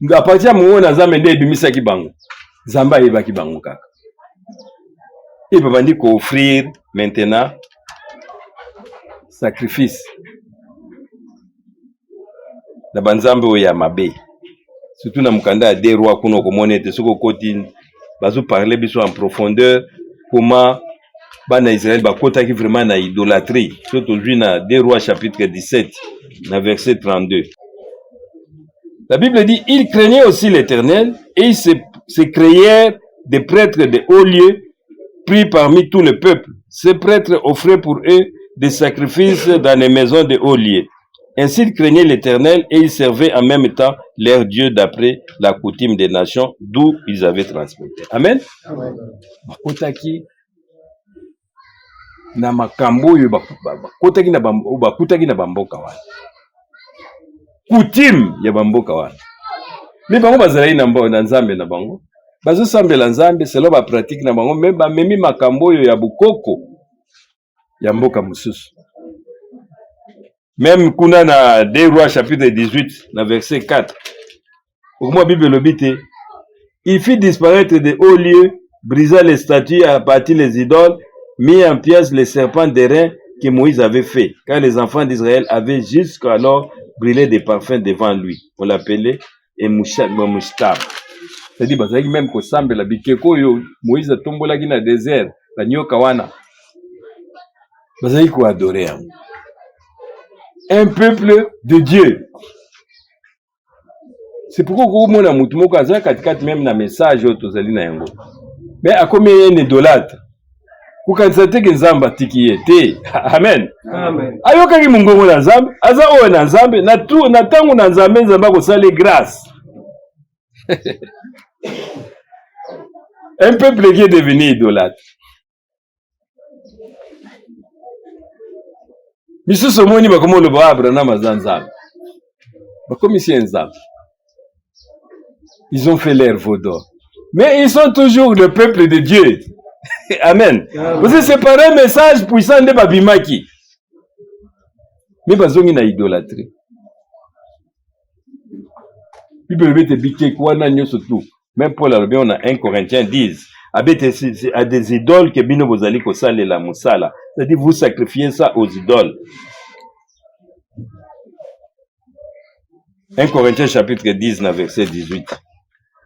Ngapatia mungongo na Nzambe nde ebimisa ki bango. Nzambe ayeba ki bango kaka. Et babandi ko offrir maintenant sacrifice. Na banzambe oya mabe surtout na mukanda ya des rois kuno komone te soko koti bazo parler biso en profondeur comment bana Israël bakota ki vraiment na idolâtrie surtout aujourd'hui na des rois chapitre 17 na verset 32. La Bible dit ils craignaient aussi l'Éternel et ils se créèrent des prêtres de haut lieu pris parmi tout le peuple. Ces prêtres offraient pour eux des sacrifices dans les maisons de haut lieu. Ainsi ils craignaient l'Éternel et ils servaient en même temps leur Dieu d'après la coutume des nations d'où ils avaient transporté. Amen. Bakotaki na makambo yo bakotaki na bamboka wana. Coutume ya bamboka wana. Mais bango bazalaki na Nzambe na bango. Bazo sambela Nzambe selo ba pratique na bango même ba memi makambo yo ya bukoko ya mboka mususu. Même kuna na 2 Rois chapitre 18, na verset 4. Au moins Bible l'obité, il fit disparaître des hauts lieux brisa les statues, abattit les idoles, mit en pièces les serpents d'airain que Moïse avait fait, car les enfants d'Israël avaient jusqu'alors brûlé des parfums devant lui. On l'appelait Mouchtab. C'est-à-dire, bazaki même ko sambe la bikeko yo Moïse tombolaki na désert, la nyoka wana. Bazaki ko adorer. Un peuple de Dieu. C'est pourquoi on a mutu moko azaka katikati même na message yo tozali na yango. Mais a combien un idolâtre? Kukanisa te ke nzamba tiki te. Amen. Amen. Ayoka ki mungongo na nzambe, aza oyo na nzambe, na tangu na nzambe nzamba ko sale grâce. Un peuple qui est devenu idolâtre. Misusu moni bakomo lo ba Abraham azanzambe. Bakomi si nzambe. Ils ont fait leur veau d'or. Mais ils sont toujours le peuple de Dieu. Amen. Vous avez séparé un message puissant de Babimaki. Mais bazongi na idolâtrie. Bible bete bike kwa na nyoso tout. Même Paul a on a 1 Corinthiens 10. Abete à des idoles que bino bozali ko sale la musala. C'est-à-dire vous sacrifiez ça aux idoles. 1 Corinthiens chapitre 10 verset 18.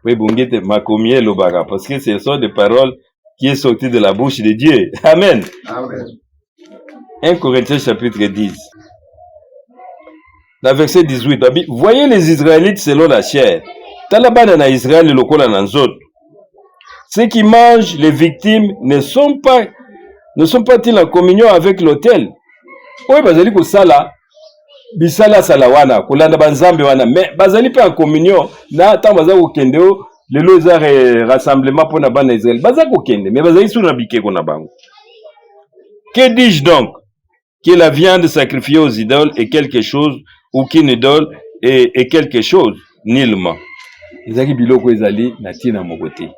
Oui, bongete makomie lobara parce que ce sont des paroles qui est sorti de la bouche de Dieu. Amen. Amen. 1 Corinthiens chapitre 10. La verset 18. Voyez les Israélites selon la chair. Talabana na Israël le lokola nanzot. Ceux qui mangent les victimes ne sont pas-ils en communion avec l'autel? Oui, bazali ko sala bisala salawana kolanda banzambe wana mais bazali pe en communion na tant baza ko kendeo lelo za rassemblement pour na bana Israël baza ko kende mais bazali sur na bikeko na bango. Que dis-je donc? Que la viande sacrifiée aux idoles est quelque chose ou qu'une idole est quelque chose? Nullement. Ezaki biloko ezali na tina mokote.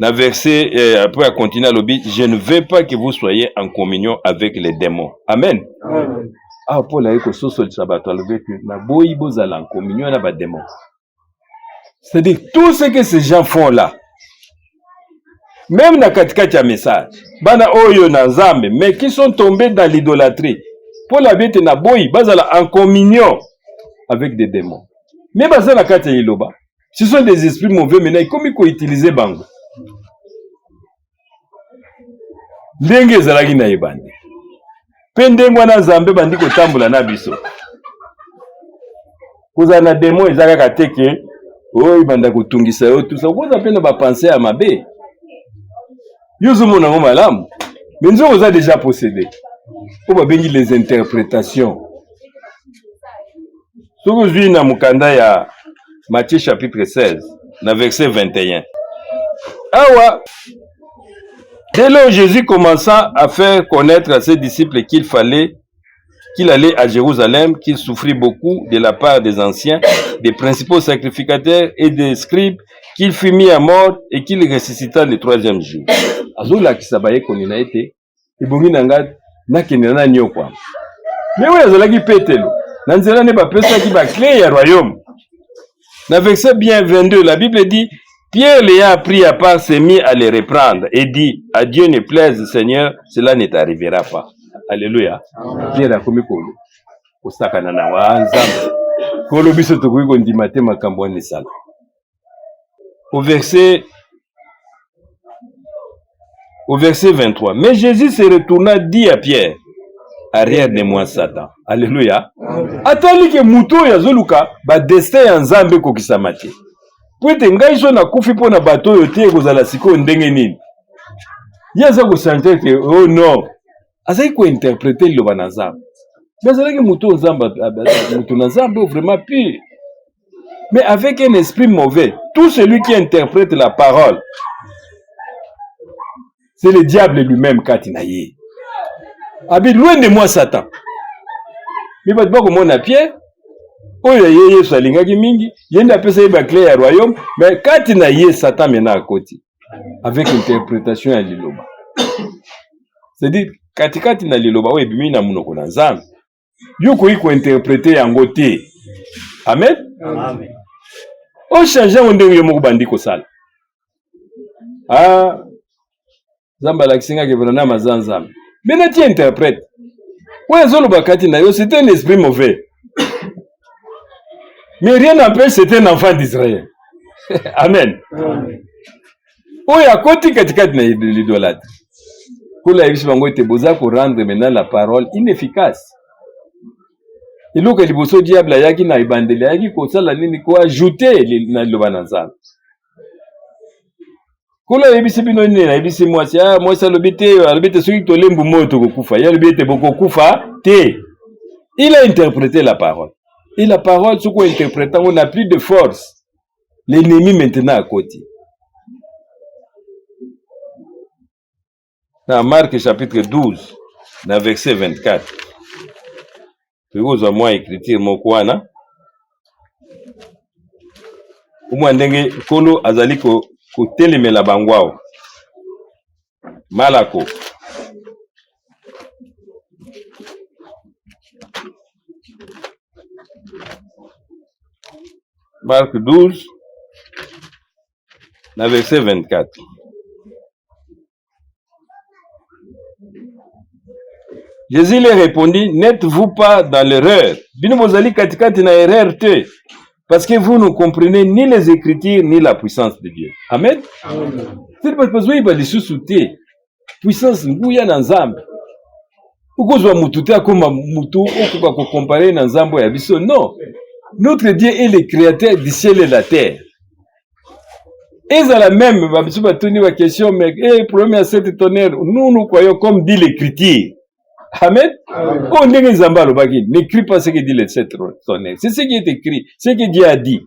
La verset, après à continuer à l'objet, je ne veux pas que vous soyez en communion avec les démons. Amen. Amen. Ah, Paul a dit que ce soit le sabbat, na boyi bozala en communion avec les démons. C'est-à-dire, tout ce que ces gens font là, même na katikati ya message, bana oyo na nzambe, mais qui sont tombés dans l'idolâtrie. Paul a dit que na boyi bazala en communion avec des démons. Mais bazala kati ya iloba, ce sont des esprits mauvais maintenant, comme ils utiliser bango. Ndenge ezalaki na ebandi pe ndenge wana nzambe bandi kotambola na biso kozala na demo ezalaka te ke oyo ebanda kotungisa yo tusa okoza mpe na bapense ya mabe yo ozomona ngo malamu me nzoko oza déjà possédé oyo babengi les interprétations. Soki ozwi na mokanda ya Matthieu chapitre 16 na verset 21 awa. Dès lors, Jésus commença à faire connaître à ses disciples qu'il allait à Jérusalem, qu'il souffrit beaucoup de la part des anciens, des principaux sacrificateurs et des scribes, qu'il fut mis à mort et qu'il ressuscita le 3e jour. Azola kisabaye konina ete, ebongi nanga nakende na nyokwa. Mais oui, azolaki petelo. Nanzela ne ba pesa ki ba clé ya royaume. Dans verset bien 22, la Bible dit: Pierre l'ayant pris à part s'est mis à les reprendre et dit: à Dieu ne plaise, Seigneur, cela ne t'arrivera pas. Alléluia. Pierre a commis kolo. Osakana na wanzambe. Kolo biso tokoki kondima te makambo wana esala. Au verset 23. Mais Jésus se retourna, dit à Pierre: arrière de moi, Satan. Alléluia. Atali ke muto ya zoluka ba destin ya nzambe kokisama te. Pwete ngai so na kufi po na bato yo te kozala siko ndenge nini. Yaza ko sentir que oh non. Azai ko interpréter le banazam. Mais azali ke muto nzamba muto nzamba vraiment pur. Mais avec un esprit mauvais, tout celui qui interprète la parole, c'est le diable lui-même katinaye. Abi loin de moi Satan. Mais pas de comment on a Pierre. Oyo yeye salingaki mingi, yenda pesa yeba clé ya royaume, mais kati na ye Satan mena à côté. Avec interprétation ya liloba. C'est-à-dire, kati na liloba, oye bimi na munoko na nzambe. Yo ko interpréter yango te. Amen. Amen. O changer ondenge yo moko bandi ko sala. Ah, Zamba la kisinga ke vrana mazanzam. Mais tu interprète. Ouais, zolo bakati na yo, c'était un esprit mauvais. Mais rien n'empêche, c'était un enfant d'Israël. Amen. Oui, à côté katikati na l'idolâtre. Kula yebisi bango ete boza ko rendre maintenant la parole inefficace. Iluka liboso diable yaki na ibandeli yaki ko sala nini ko ajouter na lobana nzambe. Kula yebisi bino nini na yebisi mwasi mwasi alobite soki tolembu moto kokufa ya lobite bokokufa te. Il a interprété la parole. Et la parole, ce qu'on interprète, on n'a plus de force. L'ennemi maintenant à côté. Dans Marc chapitre 12, dans verset 24. Vous avez moins écriture mon kwana. Au moins ndenge kolo azali ko telemela bangwao. Malako. Marc 12, dans verset 24. Jésus leur répondit, n'êtes-vous pas dans l'erreur? Bino bozali katikati na erreur te, parce que vous ne comprenez ni les Écritures ni la puissance de Dieu. Amen. C'est pas parce que vous avez sous-souté puissance nguya na nzambe. Ukozwa mutu te akoma mutu okuka ko comparer na nzambo ya biso. Non. Notre Dieu est le créateur du ciel et de la terre. Et ça la même, je vais tenir ma question, mais problème à cette tonnerre, nous croyons comme dit l'Écriture. Amen. On dit les zambalo bagi, n'écris pas ce que dit le cette tonnerre. C'est ce qui est écrit, ce que Dieu a dit.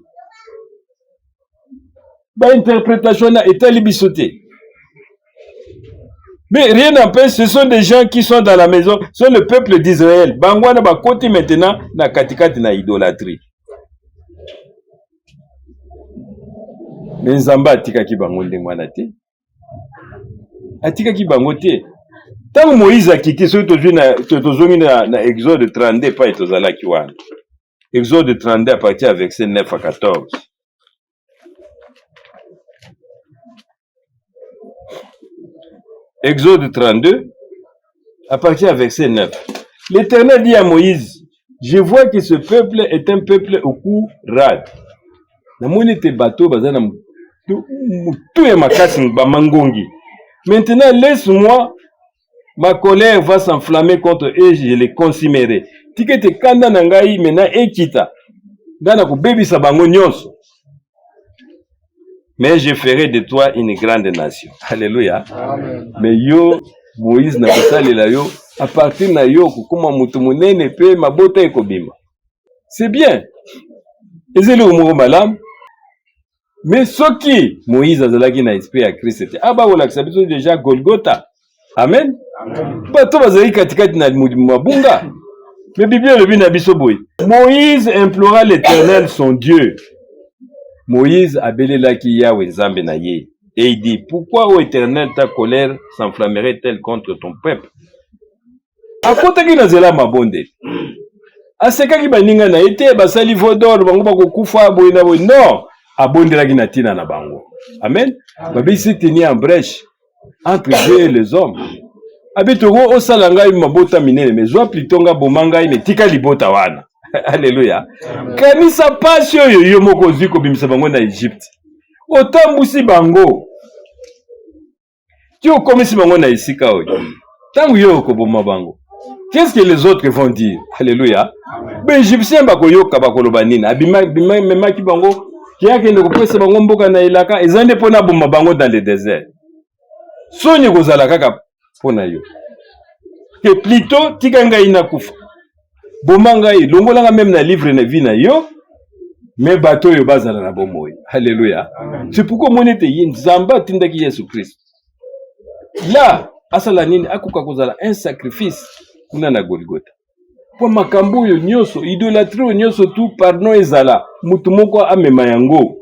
Bah interprétation est à l'ibissoté. Mais rien n'empêche, ce sont des gens qui sont dans la maison, ce sont le peuple d'Israël. Bangwana ba côté maintenant na katikati na idolâtrie. Mais Nzamba atika ki bango ndengwana te. Atika ki bango te. Tant Moïse a quitté ce tozongi na Exode 32 pas etozala ki wana. Exode 32 à partir avec verset 9 à 14. Exode 32 à partir avec verset 9. L'Éternel dit à Moïse, je vois que ce peuple est un peuple au cou rade. Namoni te bateau bazana tout est ma casse bamangongi. Maintenant laisse-moi, ma colère va s'enflammer contre eux et je les consumerai. Tikete kanda nangai mena ekita. Dana ko bebisa bango nyonso. Mais je ferai de toi une grande nation. Alléluia. Amen. Mais yo Moïse na kosalela yo à partir na yo kokoma mutu munene pe mabota ekobima. C'est bien. Ezeli umuro malam. Mais ce qui Moïse a zalaki na esprit à Christ c'était abaola kisabiso déjà Golgotha. Amen. Bato bazali katikati na mabunga. Mais Bible le bina biso boy. Moïse implora l'Éternel son Dieu. Moïse abelelaki Yahweh Nzambe na ye. Et il dit, pourquoi ô Éternel ta colère s'enflammerait-elle contre ton peuple? Akotaki na zela mabonde. Asekaki baninga na ete basali vodor bango bakokufa boy na boy. Non. Abondelaki na tina na bango. Amen. Babisi teni en brèche entre Dieu et les hommes. Abitoko osala ngai mabota minene mais zwa plitonga bomanga ime tika libota wana. Alléluia. Kanisa passion yo moko ziko bimisa bango na Égypte. Otambusi bango. Tu okomisi bango na esika oyo. Tangu yo koboma bango. Qu'est-ce que les autres vont dire? Alléluia. Ben Égyptien bakoyoka bakoloba nini? Abima memaki bango qui a kende kopesa bango mboka na ilaka ezande pona bomba bango dans le désert. Soni kozala kaka pona yo. Que plutôt tikanga ina kufa. Bomanga yi longolanga même na livre na vie na yo mais bato yo bazala na bomoyi. Alléluia. C'est pourquoi monete yi nzamba tindaki Yesu Christ. Là asala nini akuka kozala un sacrifice kuna na Golgotha. Pour makambo yo nyoso idolâtrie nyoso tout pardon ezala mutu moko amema yango.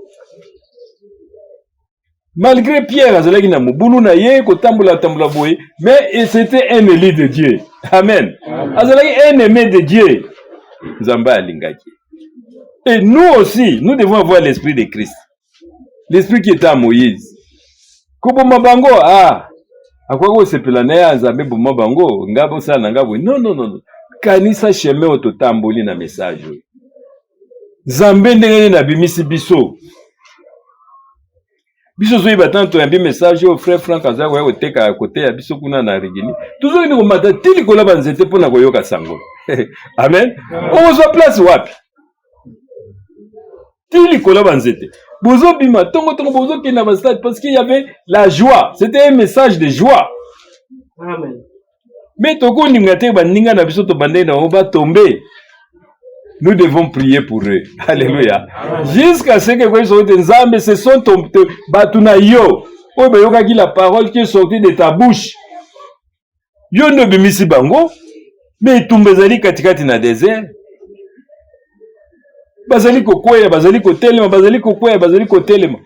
Malgré Pierre azalaki na mobulu na ye kotambola tambola boye mais c'était un élu de Dieu. Amen. Azalaki un aimé de Dieu. Nzamba alingaki. Et nous aussi, nous devons avoir l'esprit de Christ. L'esprit qui était à Moïse. Kuboma bango, akwako sepela na ya nzambe boma bango, ngabo sana ngabo. Non. Kanisa chemin ototamboli na message. Nzambe ndenge na bimisi biso. Biso zo ibatanto yambi message au frère Franck Azako ya oteka côté ya biso kuna na rigini. Toujours ni komata tili kolaba nzete pona koyoka sango. Amen. Ozo place wapi? Tili kolaba nzete. Bozo bima tongo bozo kina ba stade parce qu'il y avait la joie. C'était un message de joie. Amen. Mais toko ngate ba ninga na biso to bande na on va tomber. Nous devons prier pour eux. Alléluia. Jusqu'à ce que vous soyez nzambe, ce sont batuna yo. Oh ben yoka ki la parole qui est sortie de ta bouche. Yo no bimisi bango. Mais tumbezali katikati na désert. Bazali kokoya, bazali kotelema, bazali kokoya, bazali kotelema.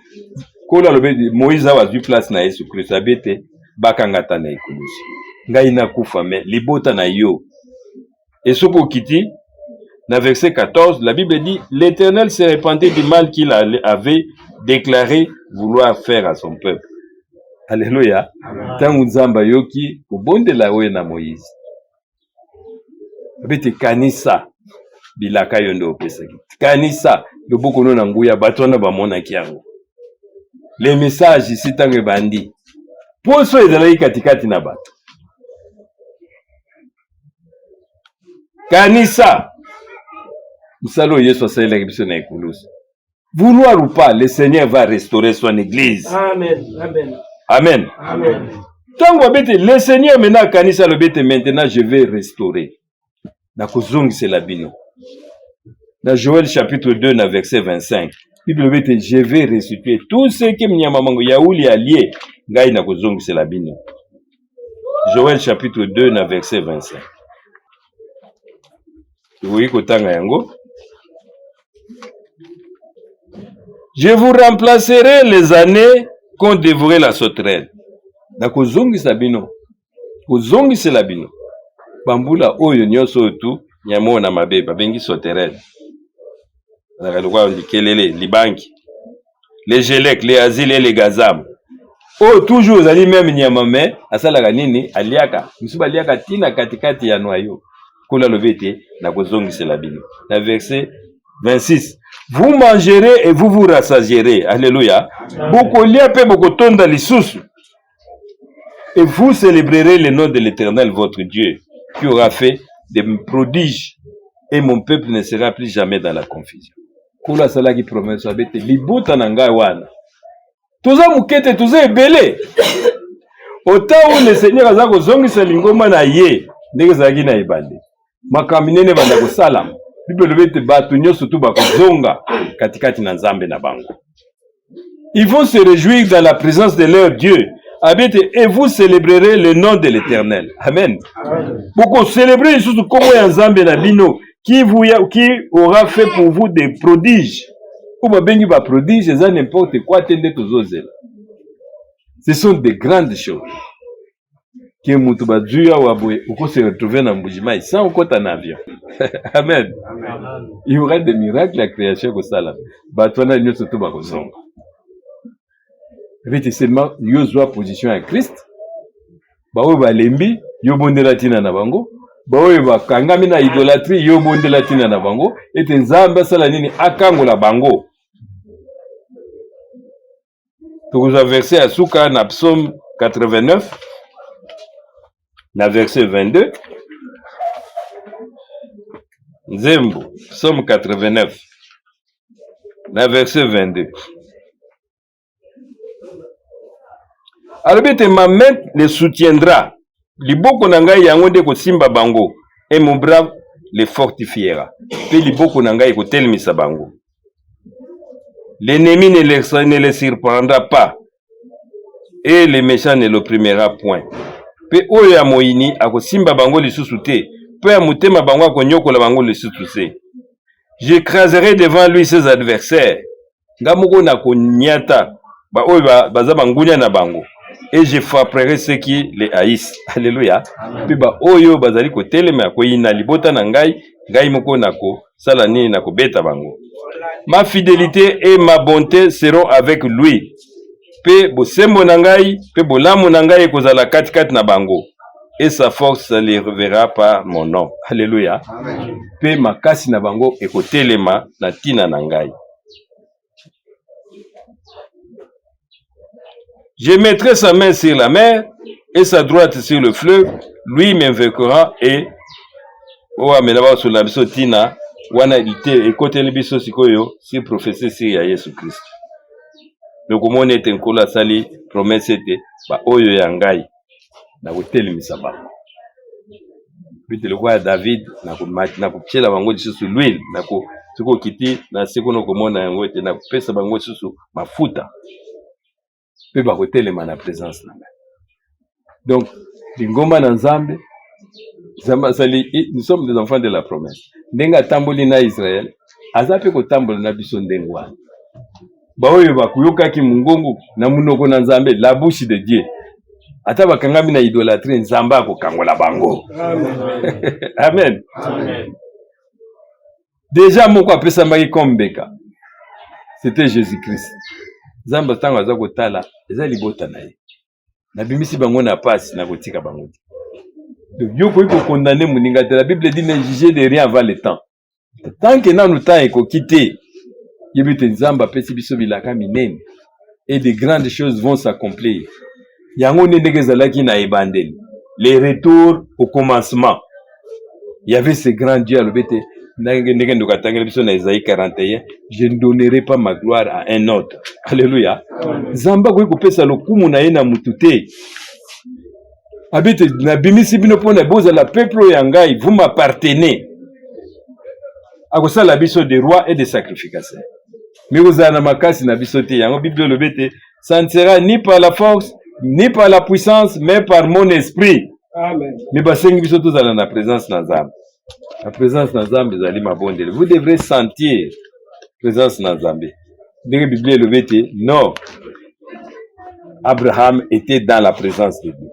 Kola lobe Moïse a du place na Yesu Christ abete bakangata na ikulusi. Ngai na kufa mais libota na yo. Et soko kiti dans verset 14, la Bible dit « L'Éternel s'est répandu du mal qu'il avait déclaré vouloir faire à son peuple. » Alléluia. Tangu nzamba yoki kubondela we na Moïse. Abete kanisa bilaka yondo opesaki. Kanisa loboko no na nguya batwana bamona kiango. Les messages ici tangu bandi. Poso ezalaki katikati na bato. Kanisa vouloir ou pas, le Seigneur va restaurer son église. Amen. Amen. Amen. Amen. Tant que le Seigneur maintenant kanisa le bete maintenant je vais restaurer. Na kozongi c'est la bino. Dans Joël chapitre 2 na verset 25. Bible bete je vais restituer tout ce que mnyama mango yauli allié ngai na kozongi c'est la bino. Joël chapitre 2 na verset 25. Oui kotanga yango. Je vous remplacerai les années qu'on dévorait la sauterelle. Na kozongi sabino. Kozongi c'est la bino. Bambula oyo nyoso tu nyamo na mabeba bengi sauterelle. Na kalukwa ndikelele libanki. Les gelek, les asiles et les gazam. Oh toujours ali même nyama mais asala nini aliaka. Misuba aliaka tina katikati ya noyo. Kola lovete na kozongi c'est la bino. Na verset 26. Vous mangerez et vous vous rassasierez. Alléluia. Bokolia pe bokotonda lisusu. Et vous célébrerez le nom de l'Éternel votre Dieu qui aura fait des prodiges et mon peuple ne sera plus jamais dans la confusion. Kola sala ki promesse abete libuta na ngai wana. Toza mukete toza ebele. Autant où le Seigneur aza kozongisa lingoma na ye ndenge zaki na ibande. Makaminene banda kosala. Bible bete batu nyoso tu bakozonga katikati na nzambe na bango. Ils vont se réjouir dans la présence de leur Dieu. Et vous célébrerez le nom de l'Éternel. Amen. Beaucoup célébrer surtout comme nzambe na bino qui aura fait pour vous des prodiges. Ou bengi ba prodiges, ça n'importe quoi tende tozozel. Ce sont de grandes choses. Que mutuba duya wabwe uko se retrouver na mbujimai sans ukota en avion. Amen. Il y aura des miracles la création ko sala. Batwana nyoso to ba kozonga. Avec seulement yozwa position à Christ. Ba oyo ba lembi yo bondela tina na bango. Ba oyo ba kangami na idolâtrie yo bondela tina na bango. Et nzamba sala nini akangola bango. Tokoza verset à Souka na Psaume 89. Na verset 22. Nzembo, Psaume 89. Na verset 22. Albete ma main les soutiendra. Liboko na ngai yango nde kosimba bango. Et mon bras les fortifiera. Pe liboko na ngai kotelemisa bango. L'ennemi ne les surprendra pas. Et les méchants ne l'opprimera point. Pe oyo ya moyini akosimba bango lisusu te. Pe ya mutema bango akonyokola bango lisusu te. J'écraserai devant lui ses adversaires. Ngamoko na konyata ba oyo baza bangunya na bango. Et je frapperai ceux qui les haïssent. Alléluia. Pe ba oyo bazali kotelema koyina libota na ngai, ngai moko nako sala nini nako beta bango. ma fidélité et ma bonté seront avec lui. Pe bosembo nangai, pe bolamu nangai ekozala kati na bango. Et sa force se révélera par mon nom. Alléluia. Pe makasi na bango ekotelema na tina nangai. Je mettrai sa main sur la mer et sa droite sur le fleuve. Lui m'invaincra et amenaba sur la biso tina wana ite ekoteli biso sikoyo si prophétie si ya Yesu Christ. Donc omone ete nkolo asali promesse ete ba oyo ya ngai na kotelemisa bango. Bitele kwa David na kuchela bango lisusu l'huile na ko siko kiti na siko no komona yango ete na kopesa bango lisusu mafuta pe ba kotelema na présence na ngai. Donc lingomba na Nzambe nous sommes des enfants de la promesse. Ndenga tamboli na Israël, azape ko tambola na biso ndengwa. Ba oyo bakuyokaki mungongo na munoko na Nzambe, la bouche de Dieu. Ata bakangami na idolâtrie, Nzambe akokangola bango. Amen. Amen. Amen. Déjà moko apesa maki kombeka. C'était Jésus-Christ. Nzambe tango azako tala, eza libota na ye. Na bimisi bango na pasi na kotika bango. Dieu peut condamner mon ingate. La Bible dit ne jugez de rien avant le temps. Tant que nous temps est quitté, et de grandes choses vont s'accomplir. Les retours au commencement. Il y avait ce grand Dieu à l'obété. Isaïe 41, je ne donnerai pas ma gloire à un autre. Alléluia. Zamba ko pesa lokumu na yena mutute. Habite na bimisi bino pona boza la peuple yangai, vous m'appartenez. Akosa la biso des rois et des sacrificateurs. Mais vous avez makasi na biso te yango Bible le bete, ça ne sera ni par la force, ni par la puissance, mais par mon esprit. Amen. Mais basengi biso tous dans la présence na Nzambe. La présence na Nzambe ezali mabonde. Vous devrez sentir présence na Nzambe. Dans la Bible le bete, non. Abraham était dans la présence de Dieu.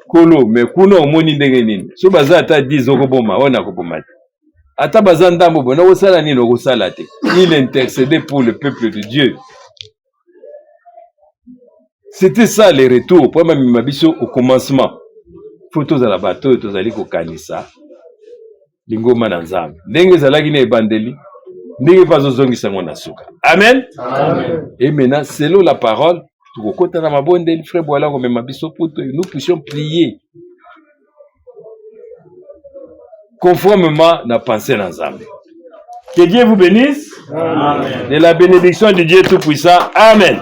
Kolo me kuno omoni ndenge nini so baza ata 10 okoboma ona koboma ata baza ndambo bona osala nini okosala te. Il intercédait pour le peuple de Dieu. C'était ça les retours pour même mabiso au commencement. Photos à la bateau tozali ko kanisa lingoma na Nzambe ndenge zalaki na ebandeli ndenge bazozongisa ngo na suka. Amen. Amen. Et maintenant selon la parole nous puissions prier conformément à la pensée d'Nzambe. Que Dieu vous bénisse. Amen. Et la bénédiction de Dieu Tout-Puissant. Amen.